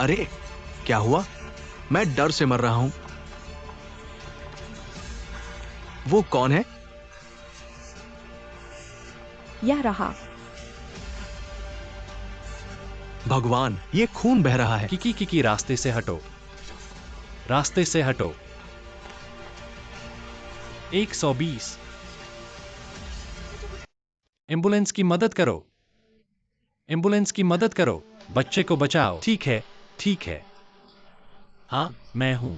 अरे क्या हुआ? मैं डर से मर रहा हूं। वो कौन है? यह रहा। भगवान, ये खून बह रहा है। किकी रास्ते से हटो, रास्ते से हटो। 120। एम्बुलेंस की मदद करो, एम्बुलेंस की मदद करो, बच्चे को बचाओ। ठीक है, ठीक है। हाँ, मैं हूं।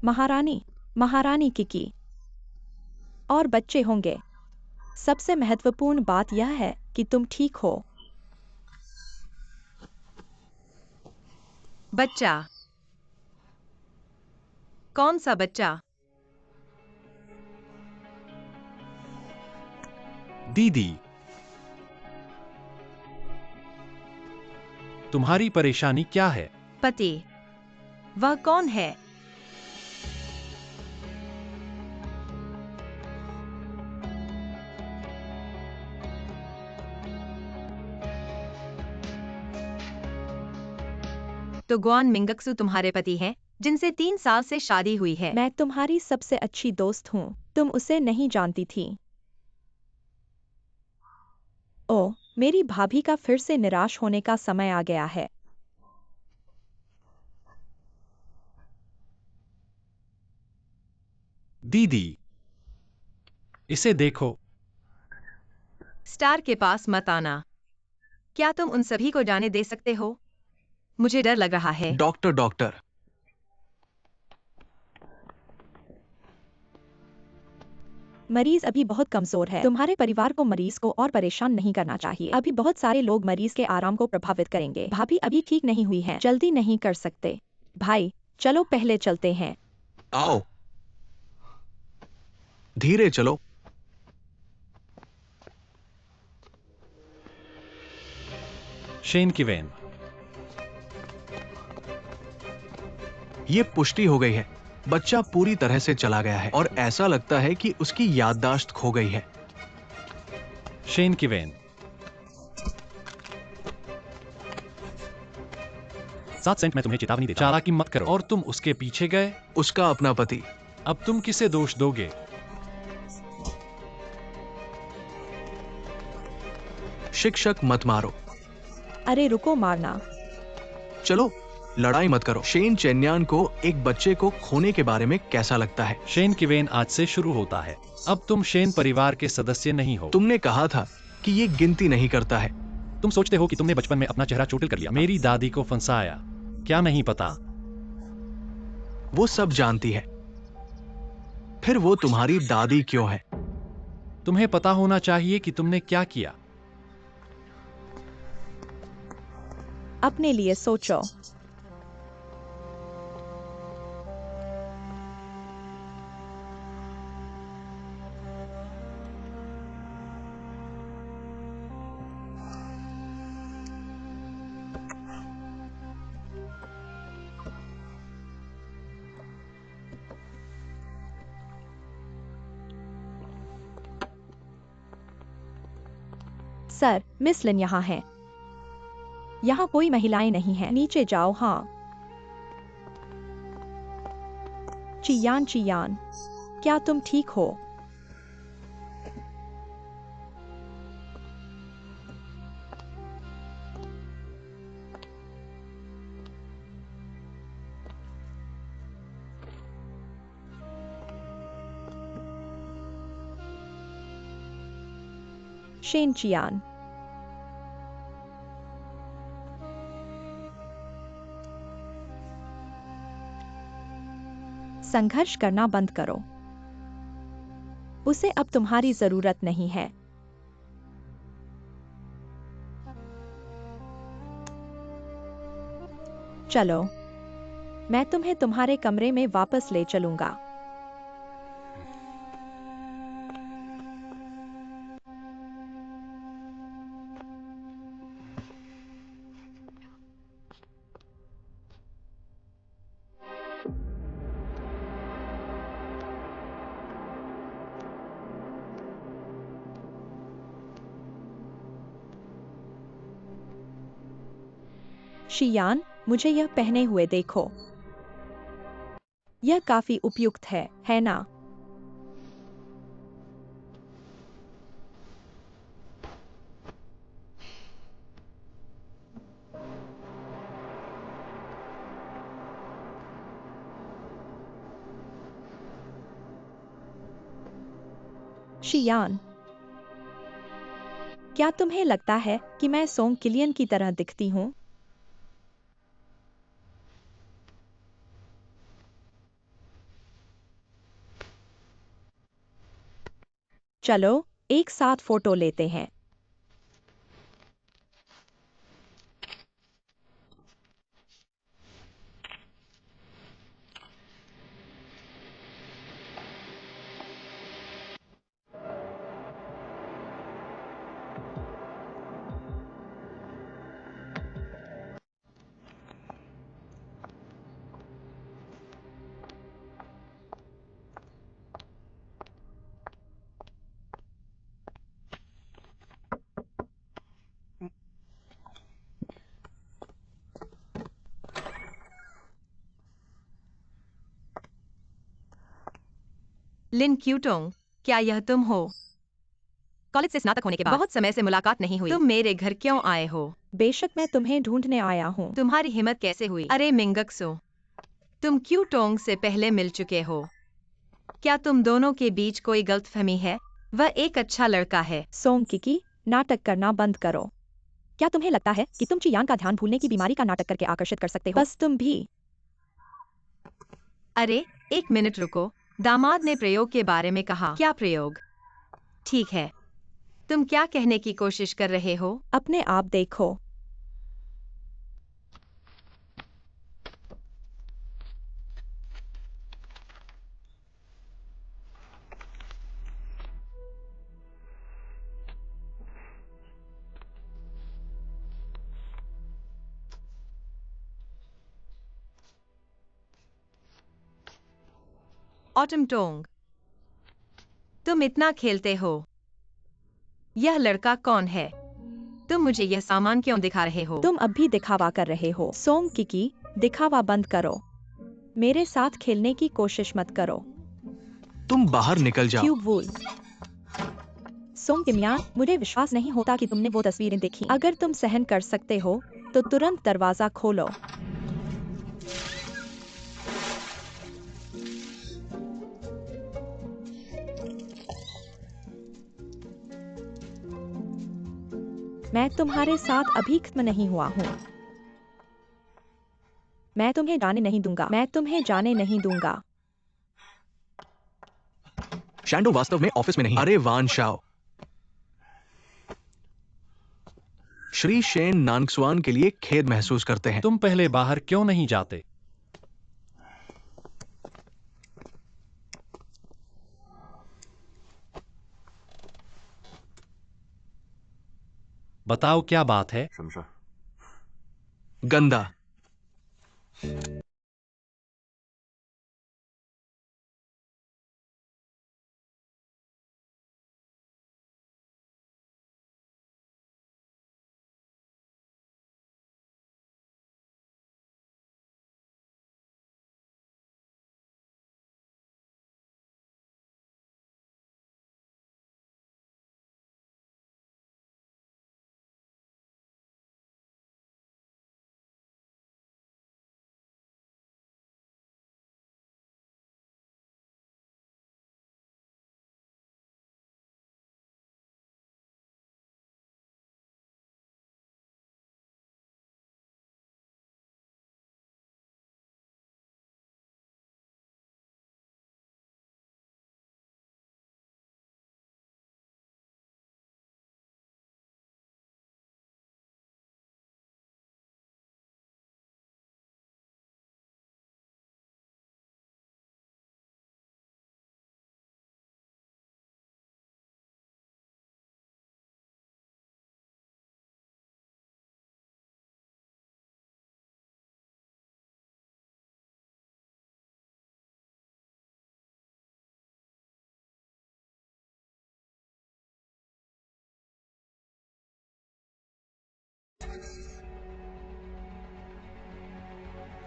महारानी, महारानी किकी और बच्चे होंगे। सबसे महत्वपूर्ण बात यह है कि तुम ठीक हो। बच्चा? कौन सा बच्चा? दीदी, तुम्हारी परेशानी क्या है? पति? वह कौन है? तो गुआन मिंगक्सु तुम्हारे पति हैं, जिनसे 3 साल से शादी हुई है। मैं तुम्हारी सबसे अच्छी दोस्त हूँ। तुम उसे नहीं जानती थी। ओह, मेरी भाभी का फिर से निराश होने का समय आ गया है। दीदी, इसे देखो। स्टार के पास मत आना। क्या तुम उन सभी को जाने दे सकते हो? मुझे डर लग रहा है। डॉक्टर, मरीज अभी बहुत कमजोर है। तुम्हारे परिवार को मरीज को और परेशान नहीं करना चाहिए। अभी बहुत सारे लोग मरीज के आराम को प्रभावित करेंगे। भाभी अभी ठीक नहीं हुई है, जल्दी नहीं कर सकते। भाई, चलो पहले चलते हैं। आओ। धीरे चलो। शेन की वैन। ये पुष्टि हो गई है। बच्चा पूरी तरह से चला गया है और ऐसा लगता है कि उसकी याददाश्त खो गई है। शेन की वैन। 7 सेंट मैं तुम्हें चेतावनी देता हूं। चालाकी मत करो। और तुम उसके पीछे गए। उसका अपना पति। अब तुम किसे दोष दोगे? शिक्षक मत मारो। अरे रुको मारना। चलो, लड़ाई मत करो। शेन चेन्यान को एक बच्चे को खोने के बारे में कैसा लगता है? शेन की वैन आज से शुरू होता है। अब तुम शेन परिवार के सदस्य नहीं हो। तुमने कहा था कि ये गिनती नहीं करता है। तुम सोचते हो कि तुमने बचपन में अपना चेहरा चोटिल कर लिया। मेरी दादी को फंसाया। क्या नहीं पता? वो सब जानती है। फिर वो तुम्हारी दादी क्यों है? तुम्हें पता होना चाहिए कि तुमने क्या किया। अपने लिए सोचो। सर, मिस लिन यहाँ हैं। यहाँ कोई महिलाएं नहीं हैं। नीचे जाओ। हाँ। चियान, चियान, क्या तुम ठीक हो? शेन चियान। संघर्ष करना बंद करो। उसे अब तुम्हारी जरूरत नहीं है। चलो, मैं तुम्हें तुम्हारे कमरे में वापस ले चलूंगा। शियान, मुझे यह पहने हुए देखो। यह काफी उपयुक्त है ना? शियान, क्या तुम्हें लगता है कि मैं सोंग किलियन की तरह दिखती हूँ? चलो एक साथ फोटो लेते हैं। लिन क्यूटोंग, क्या यह तुम हो? कॉलेज से स्नातक होने के बाद बहुत समय से मुलाकात नहीं हुई। तुम मेरे घर क्यों आए हो? बेशक मैं तुम्हें ढूंढने आया हूँ। तुम्हारी हिम्मत कैसे हुई? अरे मिंगक्सो, तुम क्यूटोंग से पहले मिल चुके हो। क्या तुम दोनों के बीच कोई गलतफहमी है? वह एक अच्छा लड़का है। सोंग किकी, नाटक करना बंद करो। क्या तुम्हें लगता है कि तुम चियान का ध्यान भूलने की बीमारी का नाटक करके आकर्षित कर सकते हो? बस तुम भी। अरे एक मिनट रुको, दामाद ने प्रयोग के बारे में कहा। क्या प्रयोग? ठीक है, तुम क्या कहने की कोशिश कर रहे हो? अपने आप देखो। ऑटम टोंग, तुम इतना खेलते हो। यह लड़का कौन है? तुम मुझे यह सामान क्यों दिखा रहे हो? तुम अब भी दिखावा कर रहे हो। सोंग किकी, दिखावा बंद करो। मेरे साथ खेलने की कोशिश मत करो। तुम बाहर निकल जाओ। क्यूब वूल। सोंग किमियान, मुझे विश्वास नहीं होता कि तुमने वो तस्वीरें देखी। अगर तुम सहन कर सकते हो तो तुरंत दरवाजा खोलो। मैं तुम्हारे साथ अभी खत्म नहीं हुआ हूँ। मैं तुम्हें जाने नहीं दूंगा। मैं तुम्हें जाने नहीं दूंगा। शैंडो वास्तव में ऑफिस में नहीं है। अरे वान शाओ, श्री शेन नानक्सवान के लिए खेद महसूस करते हैं। तुम पहले बाहर क्यों नहीं जाते? बताओ क्या बात है? 什么事儿？ गंदा।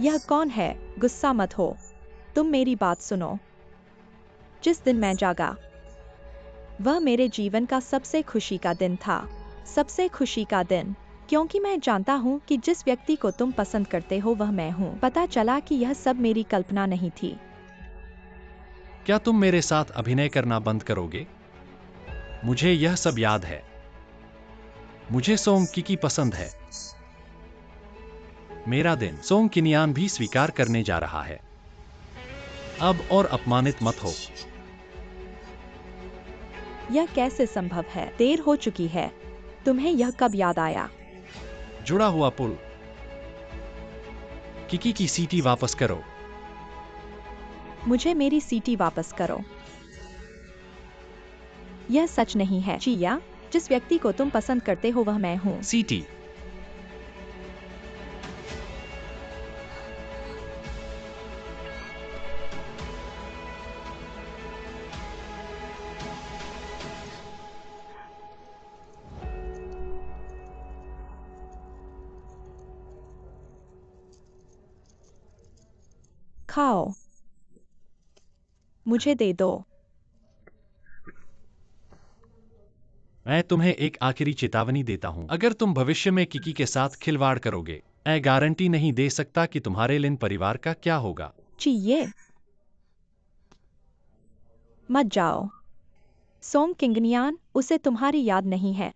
यह कौन है? गुस्सा मत हो। तुम मेरी बात सुनो। जिस दिन मैं जागा, वह मेरे जीवन का सबसे खुशी का दिन था। सबसे खुशी का दिन, क्योंकि मैं जानता हूँ कि जिस व्यक्ति को तुम पसंद करते हो वह मैं हूँ। पता चला कि यह सब मेरी कल्पना नहीं थी। क्या तुम मेरे साथ अभिनय करना बंद करोगे? मुझे यह सब याद है। मुझे सोंग किकी पसंद है। मेरा दिन सोंग किनियान भी स्वीकार करने जा रहा है। अब और अपमानित मत हो। यह कैसे संभव है? देर हो चुकी है। तुम्हें यह कब याद आया? जुड़ा हुआ पुल। किकी की सीटी वापस करो। मुझे मेरी सीटी वापस करो। यह सच नहीं है, चिया। जिस व्यक्ति को तुम पसंद करते हो वह मैं हूँ। सीटी। खाओ। मुझे दे दो। मैं तुम्हें एक आखिरी चेतावनी देता हूं। अगर तुम भविष्य में किकी के साथ खिलवाड़ करोगे, मैं गारंटी नहीं दे सकता कि तुम्हारे लिन परिवार का क्या होगा। चाहिए मत जाओ। सोंग किंगनियान, उसे तुम्हारी याद नहीं है।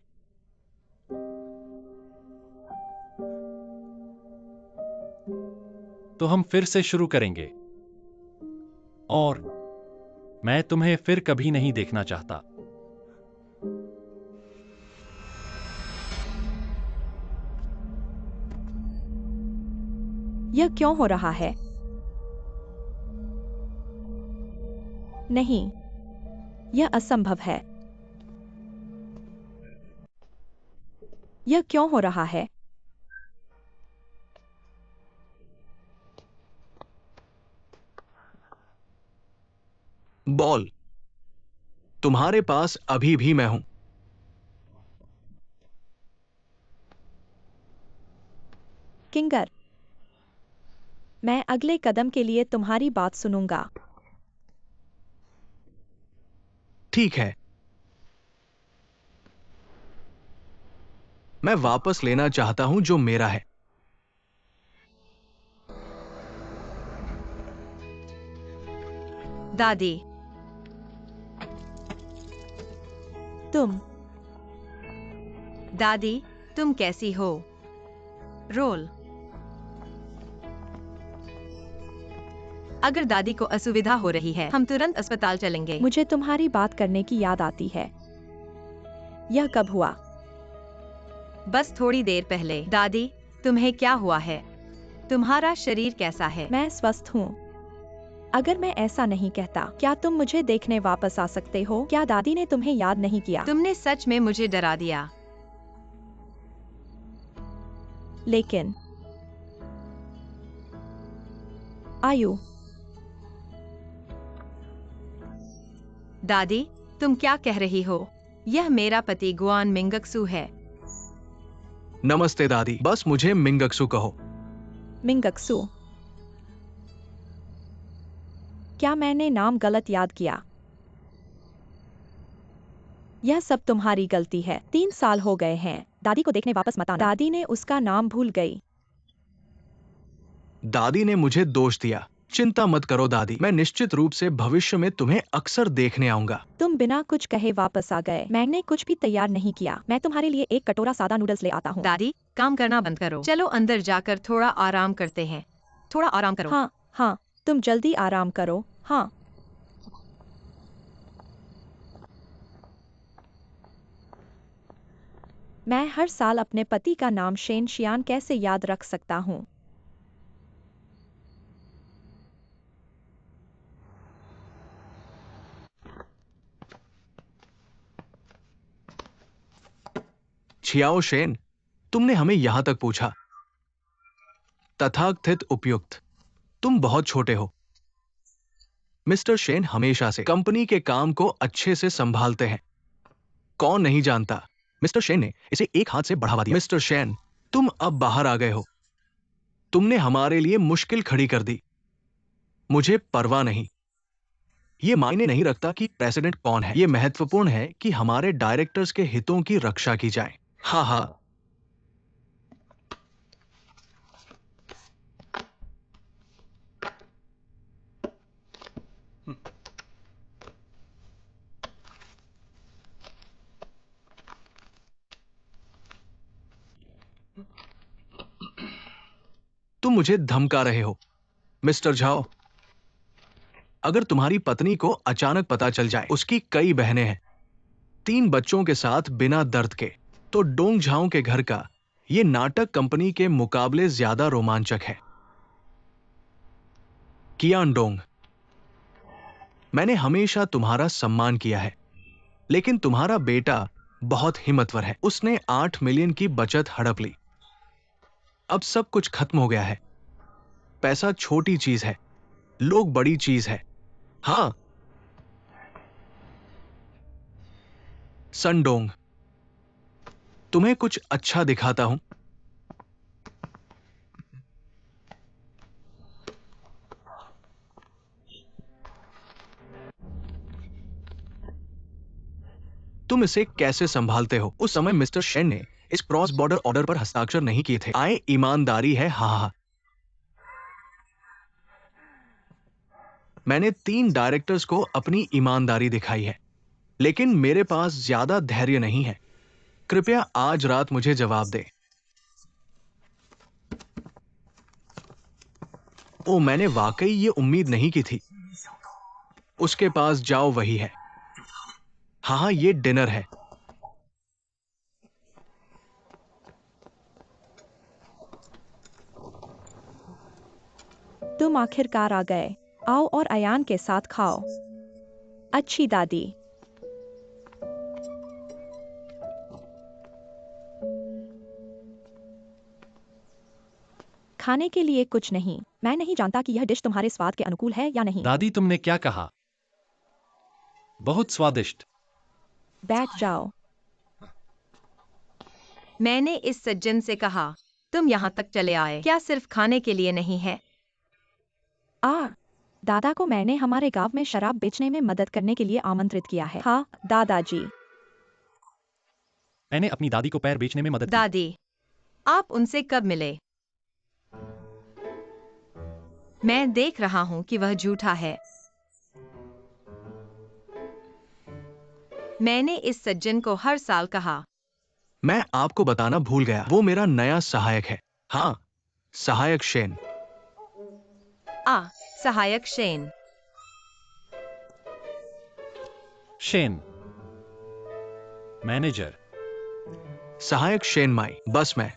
तो हम फिर से शुरू करेंगे। और मैं तुम्हें फिर कभी नहीं देखना चाहता। यह क्यों हो रहा है? नहीं, यह असंभव है। यह क्यों हो रहा है? बॉल, तुम्हारे पास अभी भी मैं हूं। किंगर, मैं अगले कदम के लिए तुम्हारी बात सुनूंगा। ठीक है, मैं वापस लेना चाहता हूं जो मेरा है। दादी, तुम दादी, तुम कैसी हो? रोल। अगर दादी को असुविधा हो रही है, हम तुरंत अस्पताल चलेंगे। मुझे तुम्हारी बात करने की याद आती है। यह कब हुआ? बस थोड़ी देर पहले। दादी, तुम्हें क्या हुआ है? तुम्हारा शरीर कैसा है? मैं स्वस्थ हूँ। अगर मैं ऐसा नहीं कहता, क्या तुम मुझे देखने वापस आ सकते हो? क्या दादी ने तुम्हें याद नहीं किया? तुमने सच में मुझे डरा दिया। लेकिन आयु, दादी, तुम क्या कह रही हो? यह मेरा पति गुआन मिंगक्सू है। नमस्ते दादी, बस मुझे मिंगक्सू कहो। मिंगक्सू। क्या मैंने नाम गलत याद किया? यह सब तुम्हारी गलती है। 3 साल हो गए हैं। दादी को देखने वापस मत आना। दादी ने उसका नाम भूल गई। दादी ने मुझे दोष दिया। चिंता मत करो दादी, मैं निश्चित रूप से भविष्य में तुम्हें अक्सर देखने आऊंगा। तुम बिना कुछ कहे वापस आ गए। मैंने कुछ भी तैयार नहीं किया। मैं तुम्हारे लिए एक कटोरा सादा नूडल्स ले आता हूँ। दादी, काम करना बंद करो। चलो अंदर जाकर थोड़ा आराम करते हैं। थोड़ा आराम करो। हाँ, हाँ, तुम जल्दी आराम करो। हाँ। मैं हर साल अपने पति का नाम शेन शियान कैसे याद रख सकता हूँ? छियाओ शेन, तुमने हमें यहां तक पूछा। तथाकथित उपयुक्त, तुम बहुत छोटे हो। मिस्टर शेन हमेशा से कंपनी के काम को अच्छे से संभालते हैं। कौन नहीं जानता, मिस्टर शेन ने इसे एक हाथ से बढ़ावा दिया। मिस्टर शेन, तुम अब बाहर आ गए हो। तुमने हमारे लिए मुश्किल खड़ी कर दी। मुझे परवाह नहीं। ये मायने नहीं रखता कि प्रेसिडेंट कौन है। ये महत्वपूर्ण है कि हमारे डायरेक्टर्स के हितों की रक्षा की जाए। हाँ हाँ। तुम मुझे धमका रहे हो मिस्टर झाओ। अगर तुम्हारी पत्नी को अचानक पता चल जाए उसकी कई बहनें हैं, 3 बच्चों के साथ बिना दर्द के, तो डोंग झाओ के घर का ये नाटक कंपनी के मुकाबले ज्यादा रोमांचक है। कियान डोंग, मैंने हमेशा तुम्हारा सम्मान किया है, लेकिन तुम्हारा बेटा बहुत हिम्मतवर है। उसने 8 मिलियन की बचत हड़प ली। अब सब कुछ खत्म हो गया है। पैसा छोटी चीज है, लोग बड़ी चीज है। हाँ। संडोंग, तुम्हें कुछ अच्छा दिखाता हूं। तुम इसे कैसे संभालते हो? उस समय मिस्टर शेन ने इस क्रॉस बॉर्डर ऑर्डर पर हस्ताक्षर नहीं किए थे। आए ईमानदारी है। हाँ हाँ। मैंने 3 डायरेक्टर्स को अपनी ईमानदारी दिखाई है, लेकिन मेरे पास ज्यादा धैर्य नहीं है। कृपया आज रात मुझे जवाब दे। ओ, मैंने वाकई ये उम्मीद नहीं की थी। उसके पास जाओ, वही है। हाँ हाँ, ये डिनर है। तुम आखिरकार आ गए। आओ और अयान के साथ खाओ। अच्छी दादी। खाने के लिए कुछ नहीं। मैं नहीं जानता कि यह डिश तुम्हारे स्वाद के अनुकूल है या नहीं। दादी तुमने क्या कहा? बहुत स्वादिष्ट। बैठ जाओ। मैंने इस सज्जन से कहा, तुम यहाँ तक चले आए, क्या सिर्फ खाने के लिए नहीं है? दादा को मैंने हमारे गांव में शराब बेचने में मदद करने के लिए आमंत्रित किया है। हाँ, दादाजी। मैंने अपनी दादी को पैर बेचने में मदद की। दादी, आप उनसे कब मिले? मैं देख रहा हूँ कि वह झूठा है। मैंने इस सज्जन को हर साल कहा। मैं आपको बताना भूल गया, वो मेरा नया सहायक है। हाँ, सहायक शेन। सहायक शेन। शेन। मैनेजर। सहायक शेन माई, बस मैं।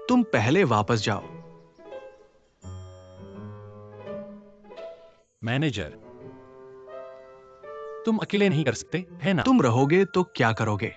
तुम पहले वापस जाओ। मैनेजर। तुम अकेले नहीं कर सकते, है ना? तुम रहोगे तो क्या करोगे?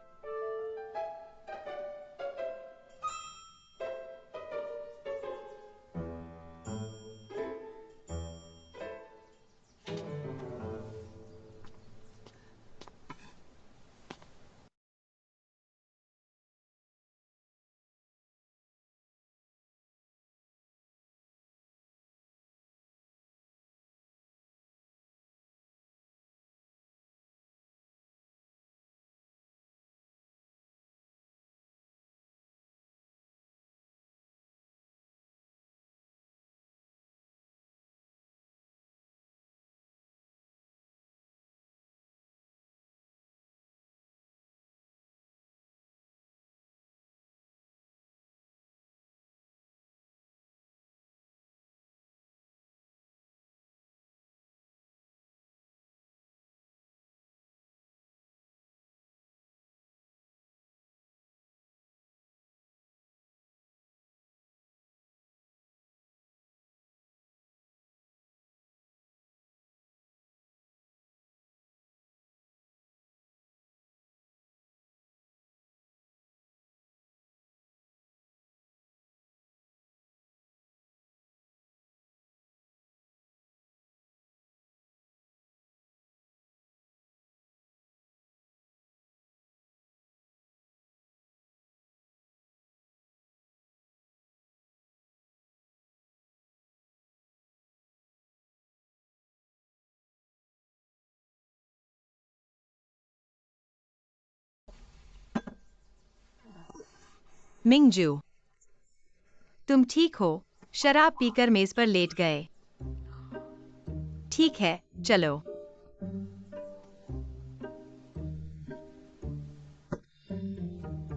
मिंगजू, तुम ठीक हो? शराब पीकर मेज पर लेट गए। ठीक है, चलो।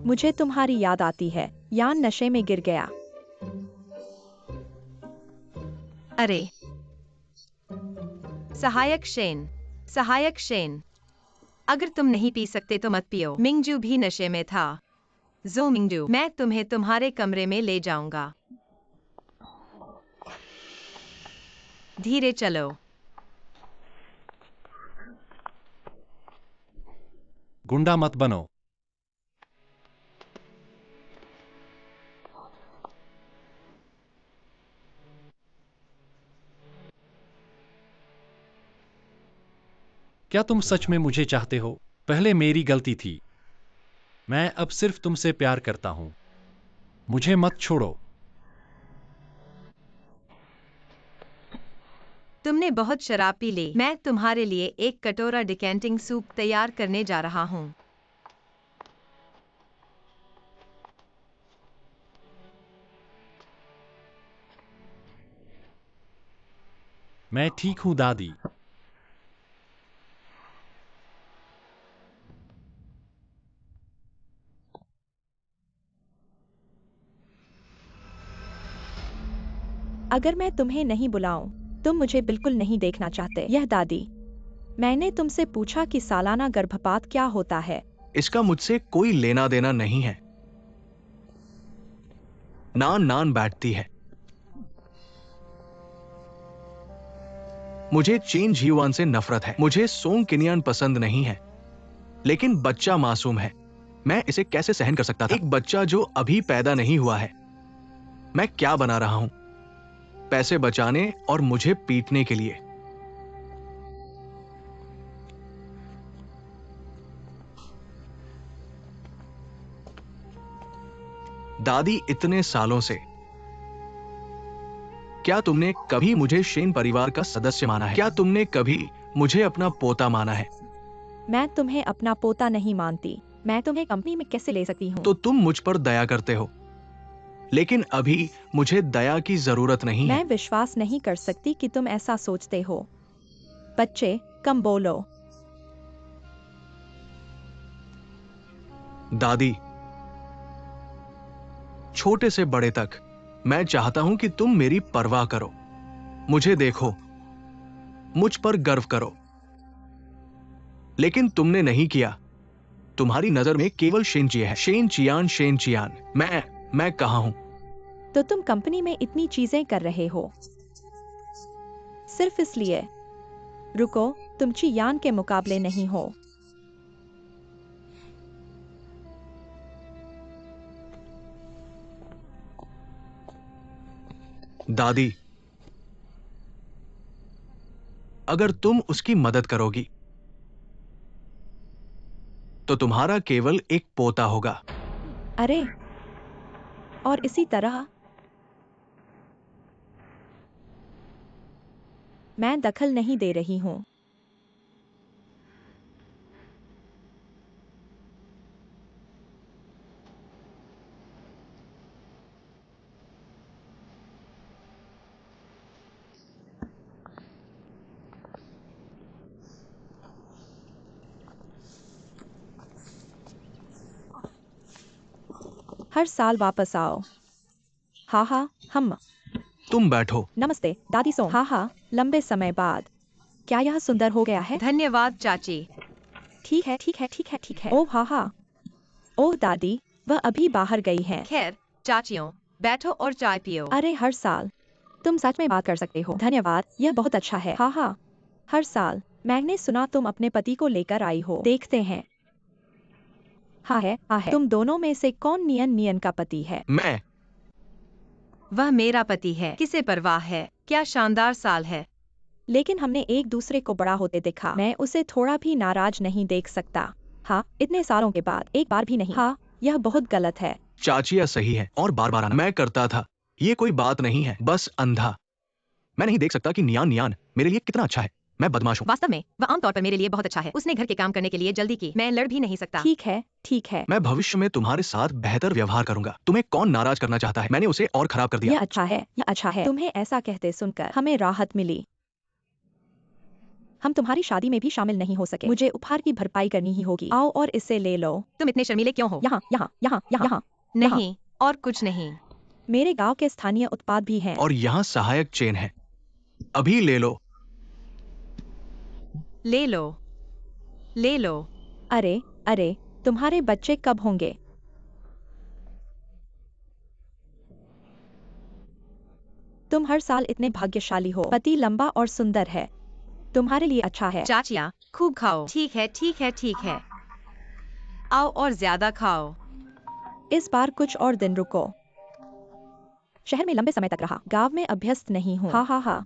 मुझे तुम्हारी याद आती है। यान नशे में गिर गया। अरे, सहायक शेन, सहायक शेन, अगर तुम नहीं पी सकते तो मत पियो। मिंगजू भी नशे में था। जो मिंगजू, मैं तुम्हें तुम्हारे कमरे में ले जाऊंगा। धीरे चलो। गुंडा मत बनो। क्या तुम सच में मुझे चाहते हो? पहले मेरी गलती थी। मैं अब सिर्फ तुमसे प्यार करता हूं। मुझे मत छोड़ो। तुमने बहुत शराब पी ली। मैं तुम्हारे लिए एक कटोरा डिकेंटिंग सूप तैयार करने जा रहा हूँ। मैं ठीक हूं दादी। अगर मैं तुम्हें नहीं बुलाऊं, तुम मुझे बिल्कुल नहीं देखना चाहते। यह दादी, मैंने तुमसे पूछा कि सालाना गर्भपात क्या होता है। इसका मुझसे कोई लेना देना नहीं है। नान नान बैठती है। मुझे चेन जीवान से नफरत है। मुझे सोंग किनियान पसंद नहीं है। लेकिन बच्चा मासूम है। मैं इसे कैसे सहन कर सकता था? एक बच्चा जो अभी पैदा नहीं हुआ है। मैं क्या बना रहा हूं? पैसे बचाने और मुझे पीटने के लिए। दादी, इतने सालों से क्या तुमने कभी मुझे शेन परिवार का सदस्य माना है? क्या तुमने कभी मुझे अपना पोता माना है? मैं तुम्हें अपना पोता नहीं मानती। मैं तुम्हें कंपनी में कैसे ले सकती हूँ? तो तुम मुझ पर दया करते हो, लेकिन अभी मुझे दया की जरूरत नहीं है। मैं विश्वास नहीं कर सकती कि तुम ऐसा सोचते हो। बच्चे, कम बोलो। दादी, छोटे से बड़े तक मैं चाहता हूं कि तुम मेरी परवाह करो, मुझे देखो, मुझ पर गर्व करो। लेकिन तुमने नहीं किया। तुम्हारी नजर में केवल शेनचिए है। शेनचियान, शेनचियान। मैं कहां हूं? तो तुम कंपनी में इतनी चीजें कर रहे हो सिर्फ इसलिए। रुको, तुम चियान के मुकाबले नहीं हो। दादी, अगर तुम उसकी मदद करोगी तो तुम्हारा केवल एक पोता होगा। अरे, और इसी तरह मैं दखल नहीं दे रही हूं। हर साल वापस आओ। हाँ हाँ, हम। तुम बैठो। नमस्ते दादी सो। हाँ हाँ, लंबे समय बाद। क्या यह सुंदर हो गया है? धन्यवाद चाची। ठीक है ठीक है ठीक है ठीक है। ओह हाँ हाँ। ओह दादी, वह अभी बाहर गई है। खैर, चाचियों, बैठो और चाय पियो। अरे हर साल तुम सच में बात कर सकते हो। धन्यवाद, यह बहुत अच्छा है। हाँ हाँ, हर साल। मैंने सुना तुम अपने पति को लेकर आई हो। देखते हैं। हाँ है, हाँ है। तुम दोनों में से कौन नियन नियन का पति है? मैं। वह मेरा पति है। किसे परवाह है? क्या शानदार साल है। लेकिन हमने एक दूसरे को बड़ा होते देखा। मैं उसे थोड़ा भी नाराज नहीं देख सकता। हाँ, इतने सालों के बाद एक बार भी नहीं। हाँ, यह बहुत गलत है। चाचिया सही है और बार बार आना मैं करता था। ये कोई बात नहीं है, बस अंधा। मैं नहीं देख सकता कि नियान नियान मेरे लिए कितना अच्छा है। मैं बदमाश हूँ। वास्तव में वह आमतौर पर मेरे लिए बहुत अच्छा है। उसने घर के काम करने के लिए जल्दी की। मैं लड़ भी नहीं सकता। ठीक है, ठीक है। मैं भविष्य में तुम्हारे साथ बेहतर व्यवहार करूंगा। तुम्हें कौन नाराज करना चाहता है? मैंने उसे और खराब कर दिया। यह अच्छा है, यह अच्छा है। तुम्हें ऐसा कहते सुनकर हमें राहत मिली। हम तुम्हारी शादी में भी शामिल नहीं हो सके। मुझे उपहार की भरपाई करनी ही होगी। आओ और इसे ले लो। तुम इतने शर्मीले क्यों हो? यहाँ यहाँ यहाँ यहाँ यहाँ। नहीं, और कुछ नहीं। मेरे गांव के स्थानीय उत्पाद भी हैं। और यहाँ सहायक चेन है। अभी ले लो। ले लो, ले लो। अरे अरे, तुम्हारे बच्चे कब होंगे? तुम हर साल इतने भाग्यशाली हो। पति लंबा और सुंदर है। तुम्हारे लिए अच्छा है। चाचिया, खूब खाओ। ठीक है, ठीक है, ठीक है। आओ और ज्यादा खाओ। इस बार कुछ और दिन रुको। शहर में लंबे समय तक रहा। गांव में अभ्यस्त नहीं हूँ। हाँ हाँ हाँ।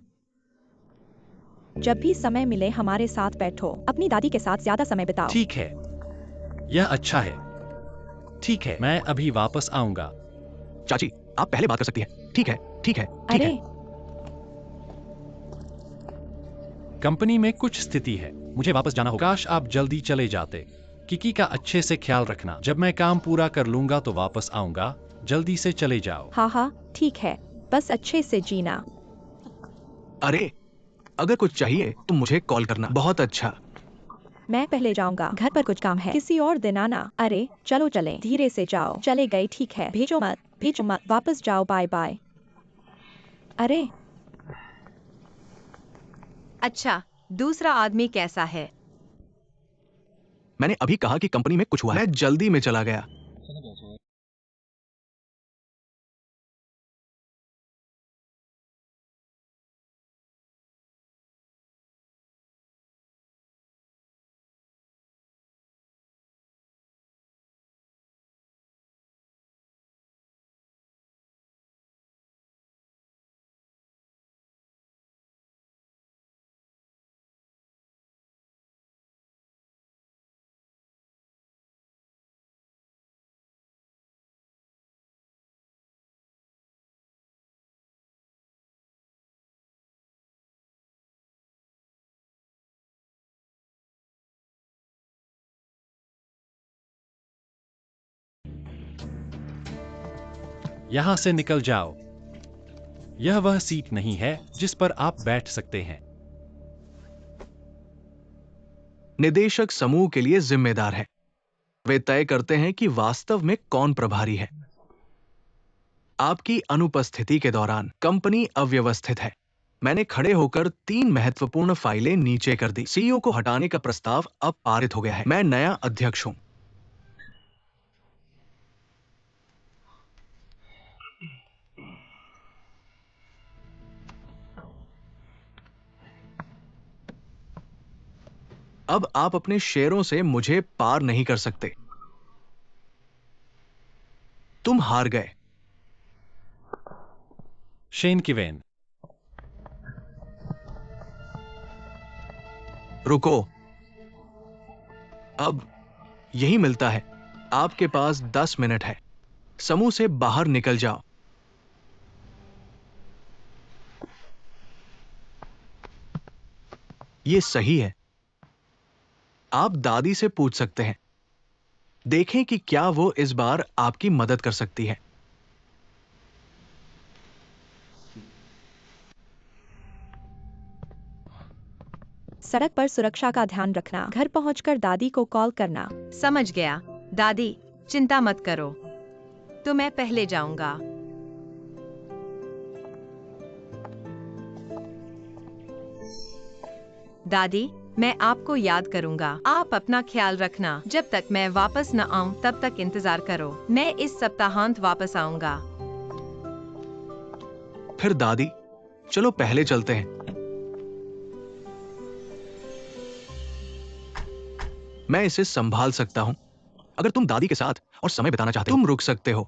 जब भी समय मिले हमारे साथ बैठो। अपनी दादी के साथ ज्यादा समय बिताओ। ठीक है, यह अच्छा है। ठीक है, मैं अभी वापस आऊंगा। चाची, आप पहले बात कर सकती हैं। ठीक है, ठीक है, ठीक अरे है। कंपनी में कुछ स्थिति है, मुझे वापस जाना होगा। काश आप जल्दी चले जाते। किकी का अच्छे से ख्याल रखना। जब मैं काम पूरा कर लूंगा तो वापस आऊंगा। जल्दी से चले जाओ। हाँ हाँ, ठीक है। बस अच्छे से जीना। अरे, अगर कुछ चाहिए तो मुझे कॉल करना। बहुत अच्छा। मैं पहले जाऊंगा। घर पर कुछ काम है। किसी और दिन आना। अरे चलो चलें। धीरे से जाओ। चले गए। ठीक है। भेजो मत, भेजो मत। वापस जाओ। Bye bye. अरे अच्छा, दूसरा आदमी कैसा है? मैंने अभी कहा कि कंपनी में कुछ हुआ है। मैं जल्दी में चला गया। यहां से निकल जाओ। यह वह सीट नहीं है जिस पर आप बैठ सकते हैं। निदेशक समूह के लिए जिम्मेदार है। वे तय करते हैं कि वास्तव में कौन प्रभारी है। आपकी अनुपस्थिति के दौरान कंपनी अव्यवस्थित है। मैंने खड़े होकर 3 महत्वपूर्ण फाइलें नीचे कर दी। सीईओ को हटाने का प्रस्ताव अब पारित हो गया है। मैं नया अध्यक्ष हूं। अब आप अपने शेयरों से मुझे पार नहीं कर सकते। तुम हार गए। शेन किवेन। रुको। अब यही मिलता है। आपके पास 10 मिनट है। समूह से बाहर निकल जाओ। ये सही है। आप दादी से पूछ सकते हैं। देखें कि क्या वो इस बार आपकी मदद कर सकती है। सड़क पर सुरक्षा का ध्यान रखना। घर पहुंचकर दादी को कॉल करना। समझ गया। दादी, चिंता मत करो। तो मैं पहले जाऊंगा। दादी, मैं आपको याद करूंगा। आप अपना ख्याल रखना। जब तक मैं वापस न आऊं तब तक इंतजार करो। मैं इस सप्ताहांत वापस आऊंगा। फिर दादी, चलो पहले चलते हैं। मैं इसे संभाल सकता हूं। अगर तुम दादी के साथ और समय बिताना चाहते हो, तुम रुक सकते हो।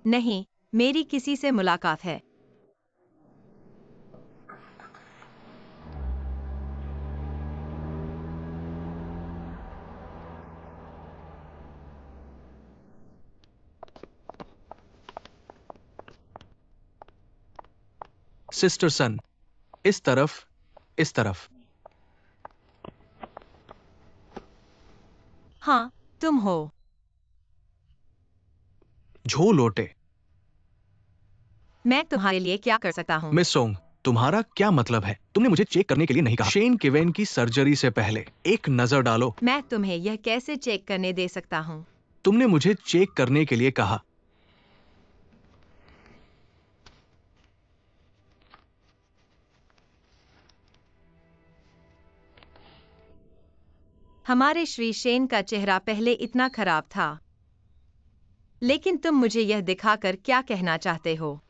नहीं, मेरी किसी से मुलाकात है। सिस्टर सन, इस तरफ, इस तरफ। हाँ, तुम हो। झो लोटे। मैं तुम्हारे लिए क्या कर सकता हूँ? मिस सोंग, तुम्हारा क्या मतलब है? तुमने मुझे चेक करने के लिए नहीं कहा। शेन किवेन की सर्जरी से पहले एक नजर डालो। मैं तुम्हें यह कैसे चेक करने दे सकता हूँ? तुमने मुझे चेक करने के लिए कहा। हमारे श्री शेन का चेहरा पहले इतना खराब था, लेकिन तुम मुझे यह दिखाकर क्या कहना चाहते हो?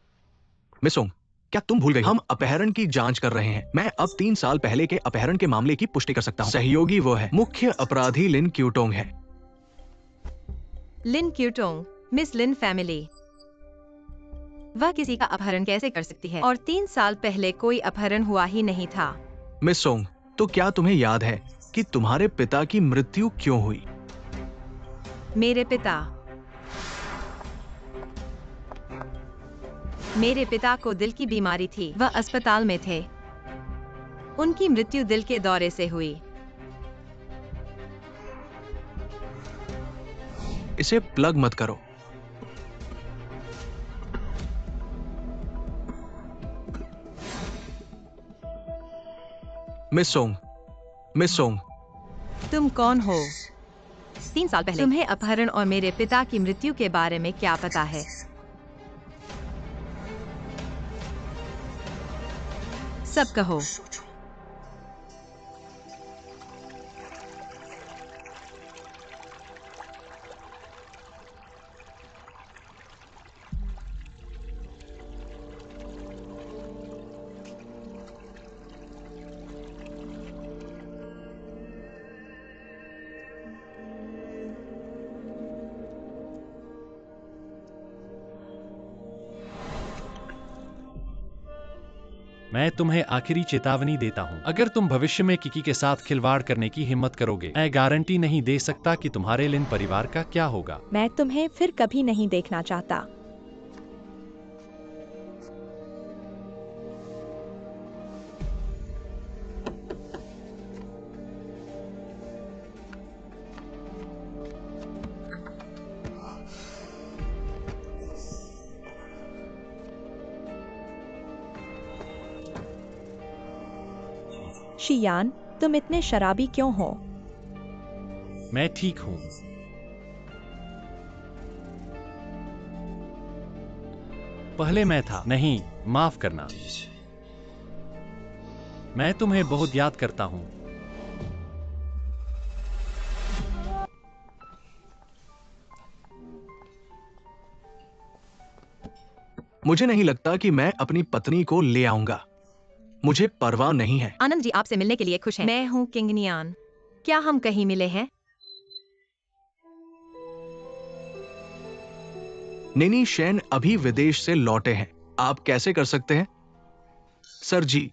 मिस सोंग, क्या तुम भूल गई? हम अपहरण की जांच कर रहे हैं। मैं अब 3 साल पहले के अपहरण के मामले की पुष्टि कर सकता हूँ। सहयोगी वो है। मुख्य अपराधी लिन क्यूटोंग है। लिन क्यूटोंग, मिस लिन फैमिली। वह किसी का अपहरण कैसे कर सकती है? और 3 साल पहले कोई अपहरण हुआ ही नहीं था। मिस सोंग, तो क्या तुम्हें याद है कि तुम्हारे पिता की मृत्यु क्यों हुई? मेरे पिता को दिल की बीमारी थी। वह अस्पताल में थे। उनकी मृत्यु दिल के दौरे से हुई। इसे प्लग मत करो। मिस सोंग, मिस सोंग, तुम कौन हो? 3 साल पहले तुम्हें अपहरण और मेरे पिता की मृत्यु के बारे में क्या पता है? सब कहो। मैं तुम्हें आखिरी चेतावनी देता हूँ। अगर तुम भविष्य में किकी के साथ खिलवाड़ करने की हिम्मत करोगे, मैं गारंटी नहीं दे सकता कि तुम्हारे लिन परिवार का क्या होगा। मैं तुम्हें फिर कभी नहीं देखना चाहता। शियान, तुम इतने शराबी क्यों हो? मैं ठीक हूँ। पहले मैं था। नहीं, माफ करना। मैं तुम्हें बहुत याद करता हूँ। मुझे नहीं लगता कि मैं अपनी पत्नी को ले आऊंगा। मुझे परवाह नहीं है। आनंद जी आपसे मिलने के लिए खुश हैं। मैं हूँ किंगनियान। क्या हम कहीं मिले हैं? निनी शेन अभी विदेश से लौटे हैं। आप कैसे कर सकते हैं? सर जी,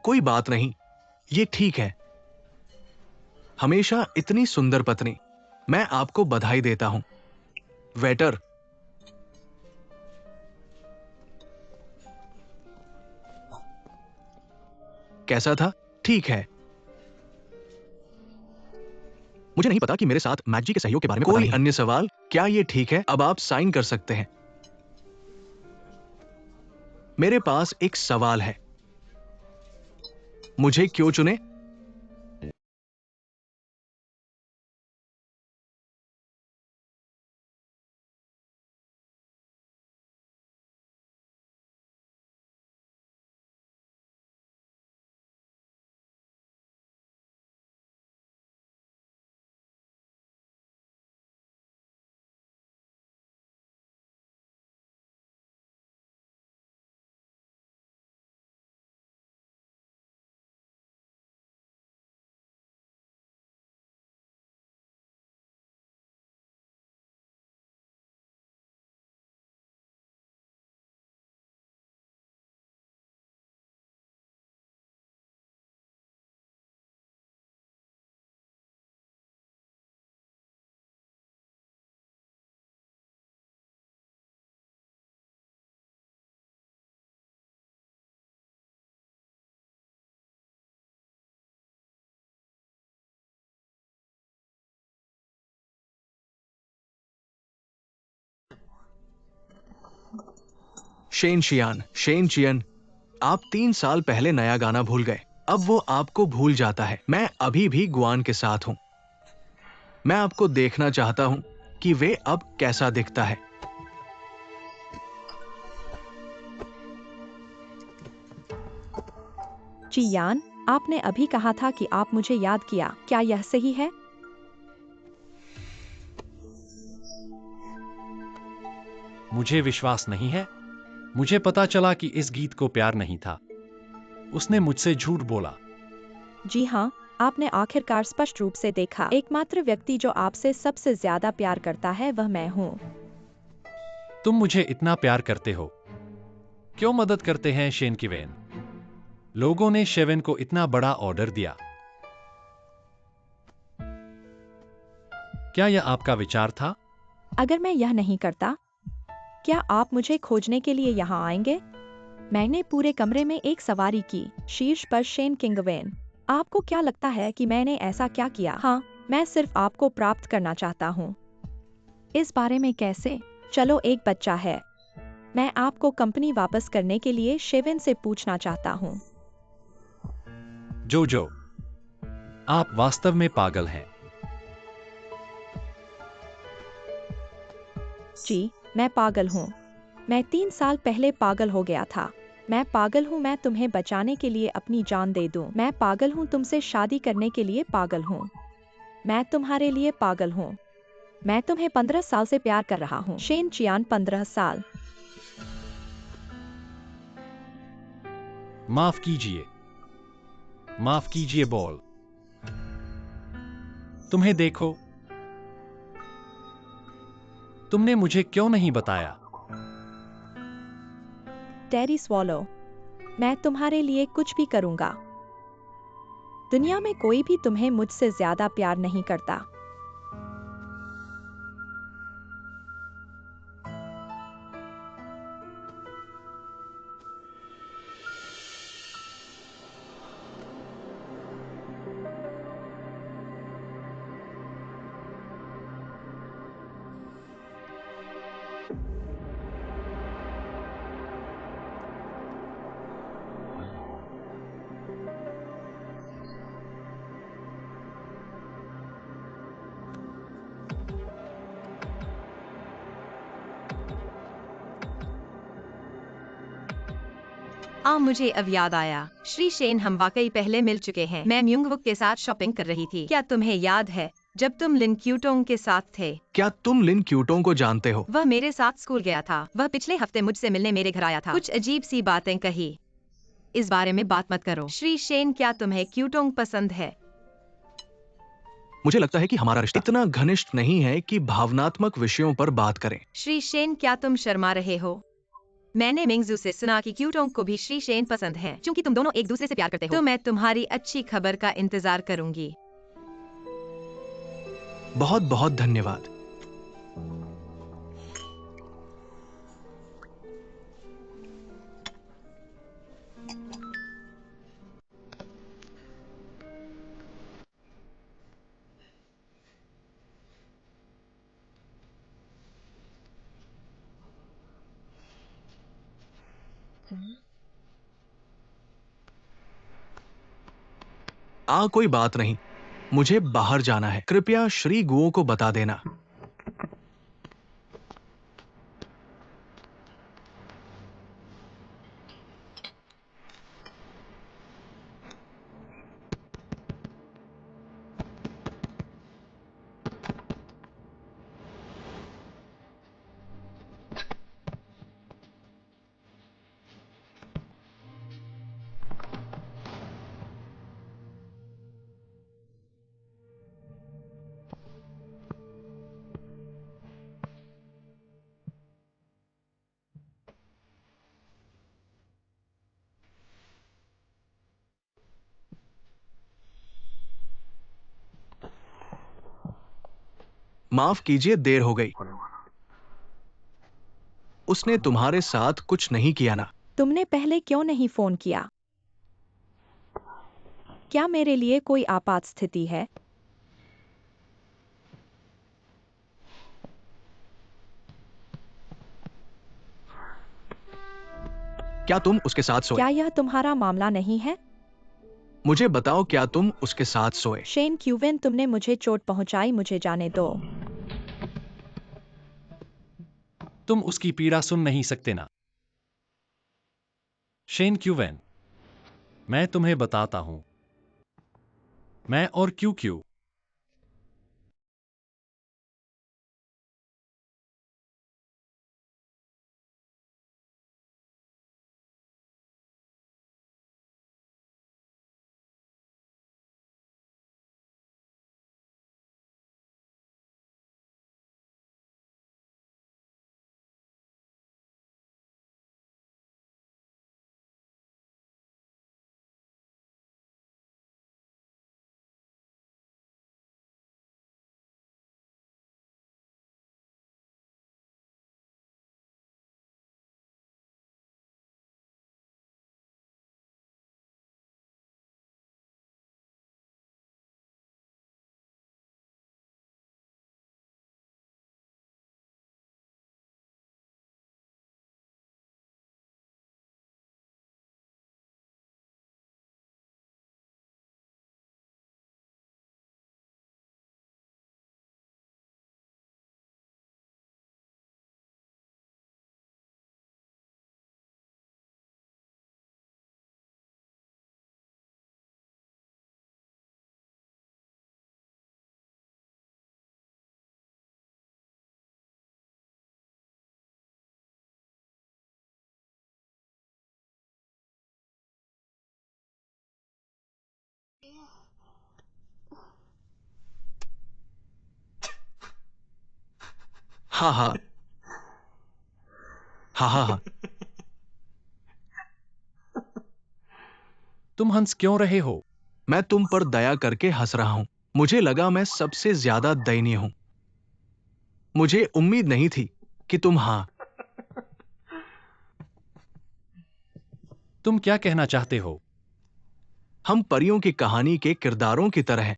कोई बात नहीं, ये ठीक है। हमेशा इतनी सुंदर पत्नी। मैं आपको बधाई देता हूं। वेटर, कैसा था? ठीक है। मुझे नहीं पता कि मेरे साथ मैकजी के सहयोग के बारे में कोई अन्य सवाल? क्या ये ठीक है? अब आप साइन कर सकते हैं। मेरे पास एक सवाल है। मुझे क्यों चुने? शेन चियन, आप 3 साल पहले नया गाना भूल गए। अब वो आपको भूल जाता है। मैं अभी भी गुआन के साथ हूं। मैं आपको देखना चाहता हूं कि वे अब कैसा दिखता है। चियान, आपने अभी कहा था कि आप मुझे याद किया। क्या यह सही है? मुझे विश्वास नहीं है। मुझे पता चला कि इस गीत को प्यार नहीं था। उसने मुझसे झूठ बोला। जी हाँ, आपने आखिरकार स्पष्ट रूप से देखा। एकमात्र व्यक्ति जो आपसे सबसे ज्यादा प्यार करता है वह मैं हूँ। तुम मुझे इतना प्यार करते हो, क्यों मदद करते हैं शेन किवेन? लोगों ने शेवेन को इतना बड़ा ऑर्डर दिया। क्या यह आपका विचार था? अगर मैं यह नहीं करता, क्या आप मुझे खोजने के लिए यहाँ आएंगे? मैंने पूरे कमरे में एक सवारी की, शीर्ष पर शेन किंगवेन। आपको क्या लगता है कि मैंने ऐसा क्या किया? हाँ, मैं सिर्फ आपको प्राप्त करना चाहता हूँ। इस बारे में कैसे? चलो, एक बच्चा है। मैं आपको कंपनी वापस करने के लिए शेवेन से पूछना चाहता हूँ। जो, आप वास्तव में पागल हैं। जी, मैं पागल हूँ। मैं 3 साल पहले पागल हो गया था। मैं पागल हूँ। मैं तुम्हें बचाने के लिए अपनी जान दे दूँ। मैं पागल हूँ। तुमसे शादी करने के लिए पागल हूँ। मैं तुम्हारे लिए पागल हूँ। मैं तुम्हें 15 साल से प्यार कर रहा हूँ। शेन चियान, 15 साल। माफ कीजिए। माफ कीजिए बॉल। तुम्हें देखो। तुमने मुझे क्यों नहीं बताया? टेरी स्वॉलो, मैं तुम्हारे लिए कुछ भी करूँगा। दुनिया में कोई भी तुम्हें मुझसे ज्यादा प्यार नहीं करता। मुझे अब याद आया। श्री शेन, हम वाकई पहले मिल चुके हैं। मैं म्यूंगवुक के साथ शॉपिंग कर रही थी। क्या तुम्हें याद है जब तुम लिन क्यूटोंग के साथ थे? क्या तुम लिन क्यूटों को जानते हो? वह मेरे साथ स्कूल गया था। वह पिछले हफ्ते मुझसे मिलने मेरे घर आया था। कुछ अजीब सी बातें कही। इस बारे में बात मत करो। श्री शेन, क्या तुम्हें क्यूटोंग पसंद है? मुझे लगता है कि हमारा रिश्ता इतना घनिष्ठ नहीं है कि भावनात्मक विषयों पर बात करें। श्री शेन, क्या तुम शर्मा रहे हो? मैंने मिंगजू से सुना कि क्यूटोंग को भी श्री शेन पसंद है। क्योंकि तुम दोनों एक दूसरे से प्यार करते हो, तो मैं तुम्हारी अच्छी खबर का इंतजार करूंगी। बहुत बहुत धन्यवाद। कोई बात नहीं, मुझे बाहर जाना है। कृपया श्री गुओ को बता देना। माफ कीजिए, देर हो गई। उसने तुम्हारे साथ कुछ नहीं किया ना? तुमने पहले क्यों नहीं फोन किया? क्या मेरे लिए कोई आपात स्थिति है? क्या तुम उसके साथ सोए? क्या यह तुम्हारा मामला नहीं है? मुझे बताओ, क्या तुम उसके साथ सोए? शेन क्यूवेन, तुमने मुझे चोट पहुंचाई, मुझे जाने दो। तुम उसकी पीड़ा सुन नहीं सकते ना? शेन क्यूवेन, मैं तुम्हें बताता हूं। मैं और क्यू क्यू हाँ हाँ हाँ हाँ हाँ। तुम हंस क्यों रहे हो? मैं तुम पर दया करके हंस रहा हूं। मुझे लगा मैं सबसे ज्यादा दयनीय हूं। मुझे उम्मीद नहीं थी कि तुम। हाँ, तुम क्या कहना चाहते हो? हम परियों की कहानी के किरदारों की तरह हैं।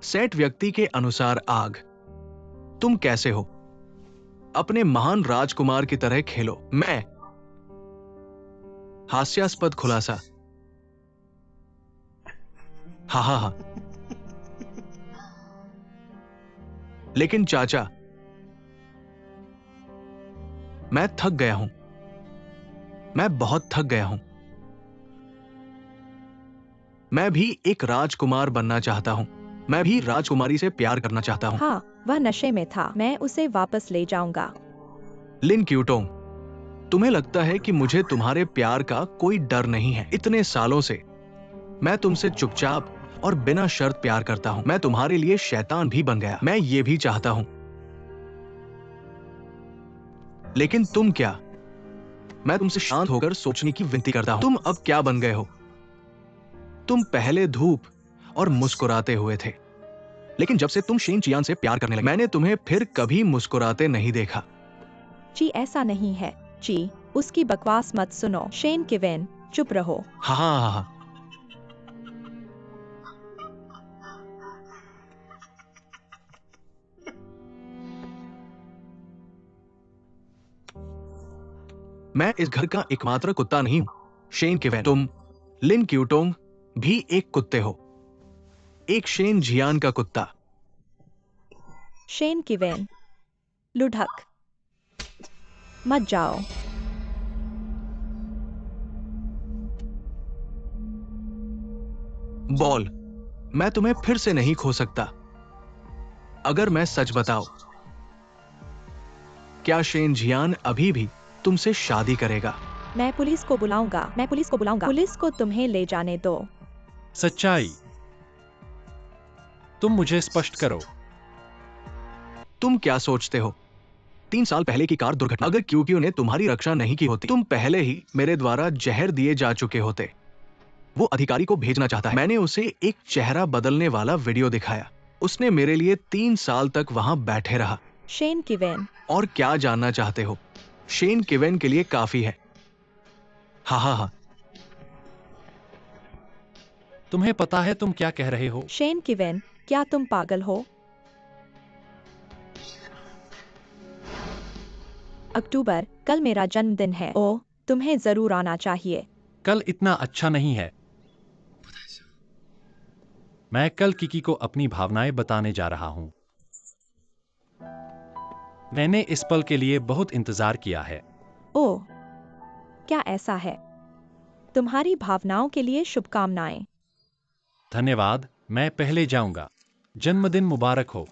सेट व्यक्ति के अनुसार आग। तुम कैसे हो? अपने महान राजकुमार की तरह खेलो। मैं। हास्यास्पद खुलासा। हा हा हा। लेकिन चाचा, मैं थक गया हूं। मैं बहुत थक गया हूं। मैं भी एक राजकुमार बनना चाहता हूं। मैं भी राजकुमारी से प्यार करना चाहता हूं। हाँ, वह नशे में था। मैं उसे वापस ले जाऊंगा। लिन क्यूटोंग, तुम्हें लगता है कि मुझे तुम्हारे प्यार का कोई डर नहीं है? इतने सालों से मैं तुमसे चुपचाप और बिना शर्त प्यार करता हूं। मैं तुम्हारे लिए शैतान भी बन गया। मैं ये भी चाहता हूं। लेकिन तुम क्या? मैं तुमसे शांत होकर सोचने की विनती करता हूं। तुम अब क्या बन गए हो? तुम पहले धूप और मुस्कुराते हुए थे, लेकिन जब से तुम शेन चियान से प्यार करने लगे, मैंने तुम्हें फिर कभी मुस्कुराते नहीं देखा। जी, ऐसा नहीं है। जी, उसकी बकवास मत सुनो। शेन क्यूवेन, चुप रहो। हाँ हाँ हाँ हाँ। मैं इस घर का एकमात्र कुत्ता नहीं हूं। शेन किवेन, तुम, लिन क्यूटोंग भी एक कुत्ते हो। एक शेन जियान का कुत्ता। शेन क्यूवेन, लुढ़क, मत जाओ। बॉल, मैं तुम्हें फिर से नहीं खो सकता। अगर मैं सच बताऊं, क्या शेन जियान अभी भी तुमसे शादी करेगा? मैं पुलिस को बुलाऊंगा। मैं पुलिस को बुलाऊंगा। पुलिस को तुम्हें ले जाने दो। सच्चाई। तुम मुझे स्पष्ट करो। तुम क्या सोचते हो? 3 साल पहले की कार दुर्घटना, अगर क्यूक्यू ने तुम्हारी रक्षा नहीं की होती, तुम पहले ही मेरे द्वारा जहर दिए जा चुके होते। वो अधिकारी को भेजना चाहता है। मैंने उसे एक चेहरा बदलने वाला वीडियो दिखाया। उसने मेरे लिए 3 साल तक वहां बैठे रहा। शेन क्यूवेन, और क्या जानना चाहते हो? शेन किवेन के लिए काफी है। हा हा हा। तुम्हें पता है तुम क्या कह रहे हो? शेन क्यूवेन, क्या तुम पागल हो? अक्टूबर, कल मेरा जन्मदिन है। ओह, तुम्हें जरूर आना चाहिए। कल इतना अच्छा नहीं है। मैं कल किकी को अपनी भावनाएं बताने जा रहा हूं। मैंने इस पल के लिए बहुत इंतजार किया है। ओह, क्या ऐसा है? तुम्हारी भावनाओं के लिए शुभकामनाएं। धन्यवाद, मैं पहले जाऊंगा। जन्मदिन मुबारक हो।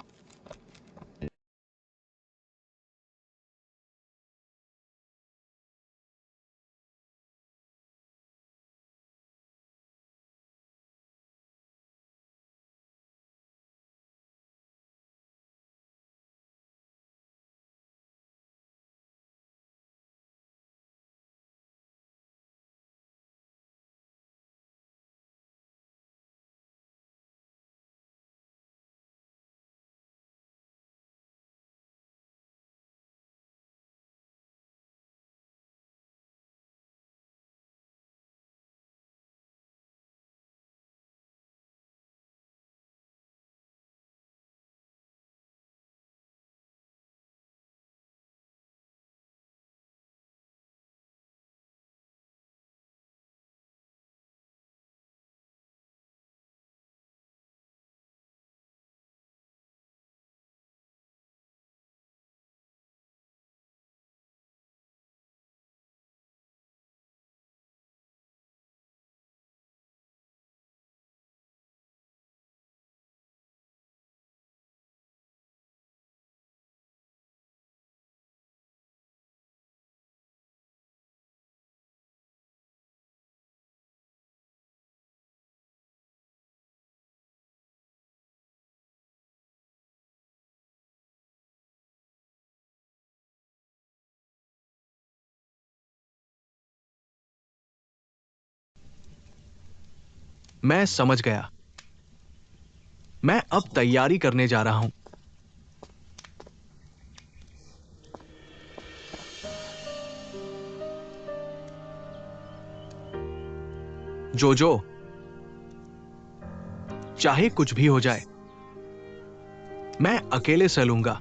मैं समझ गया। मैं अब तैयारी करने जा रहा हूं। जोजो, चाहे कुछ भी हो जाए, मैं अकेले चलूंगा।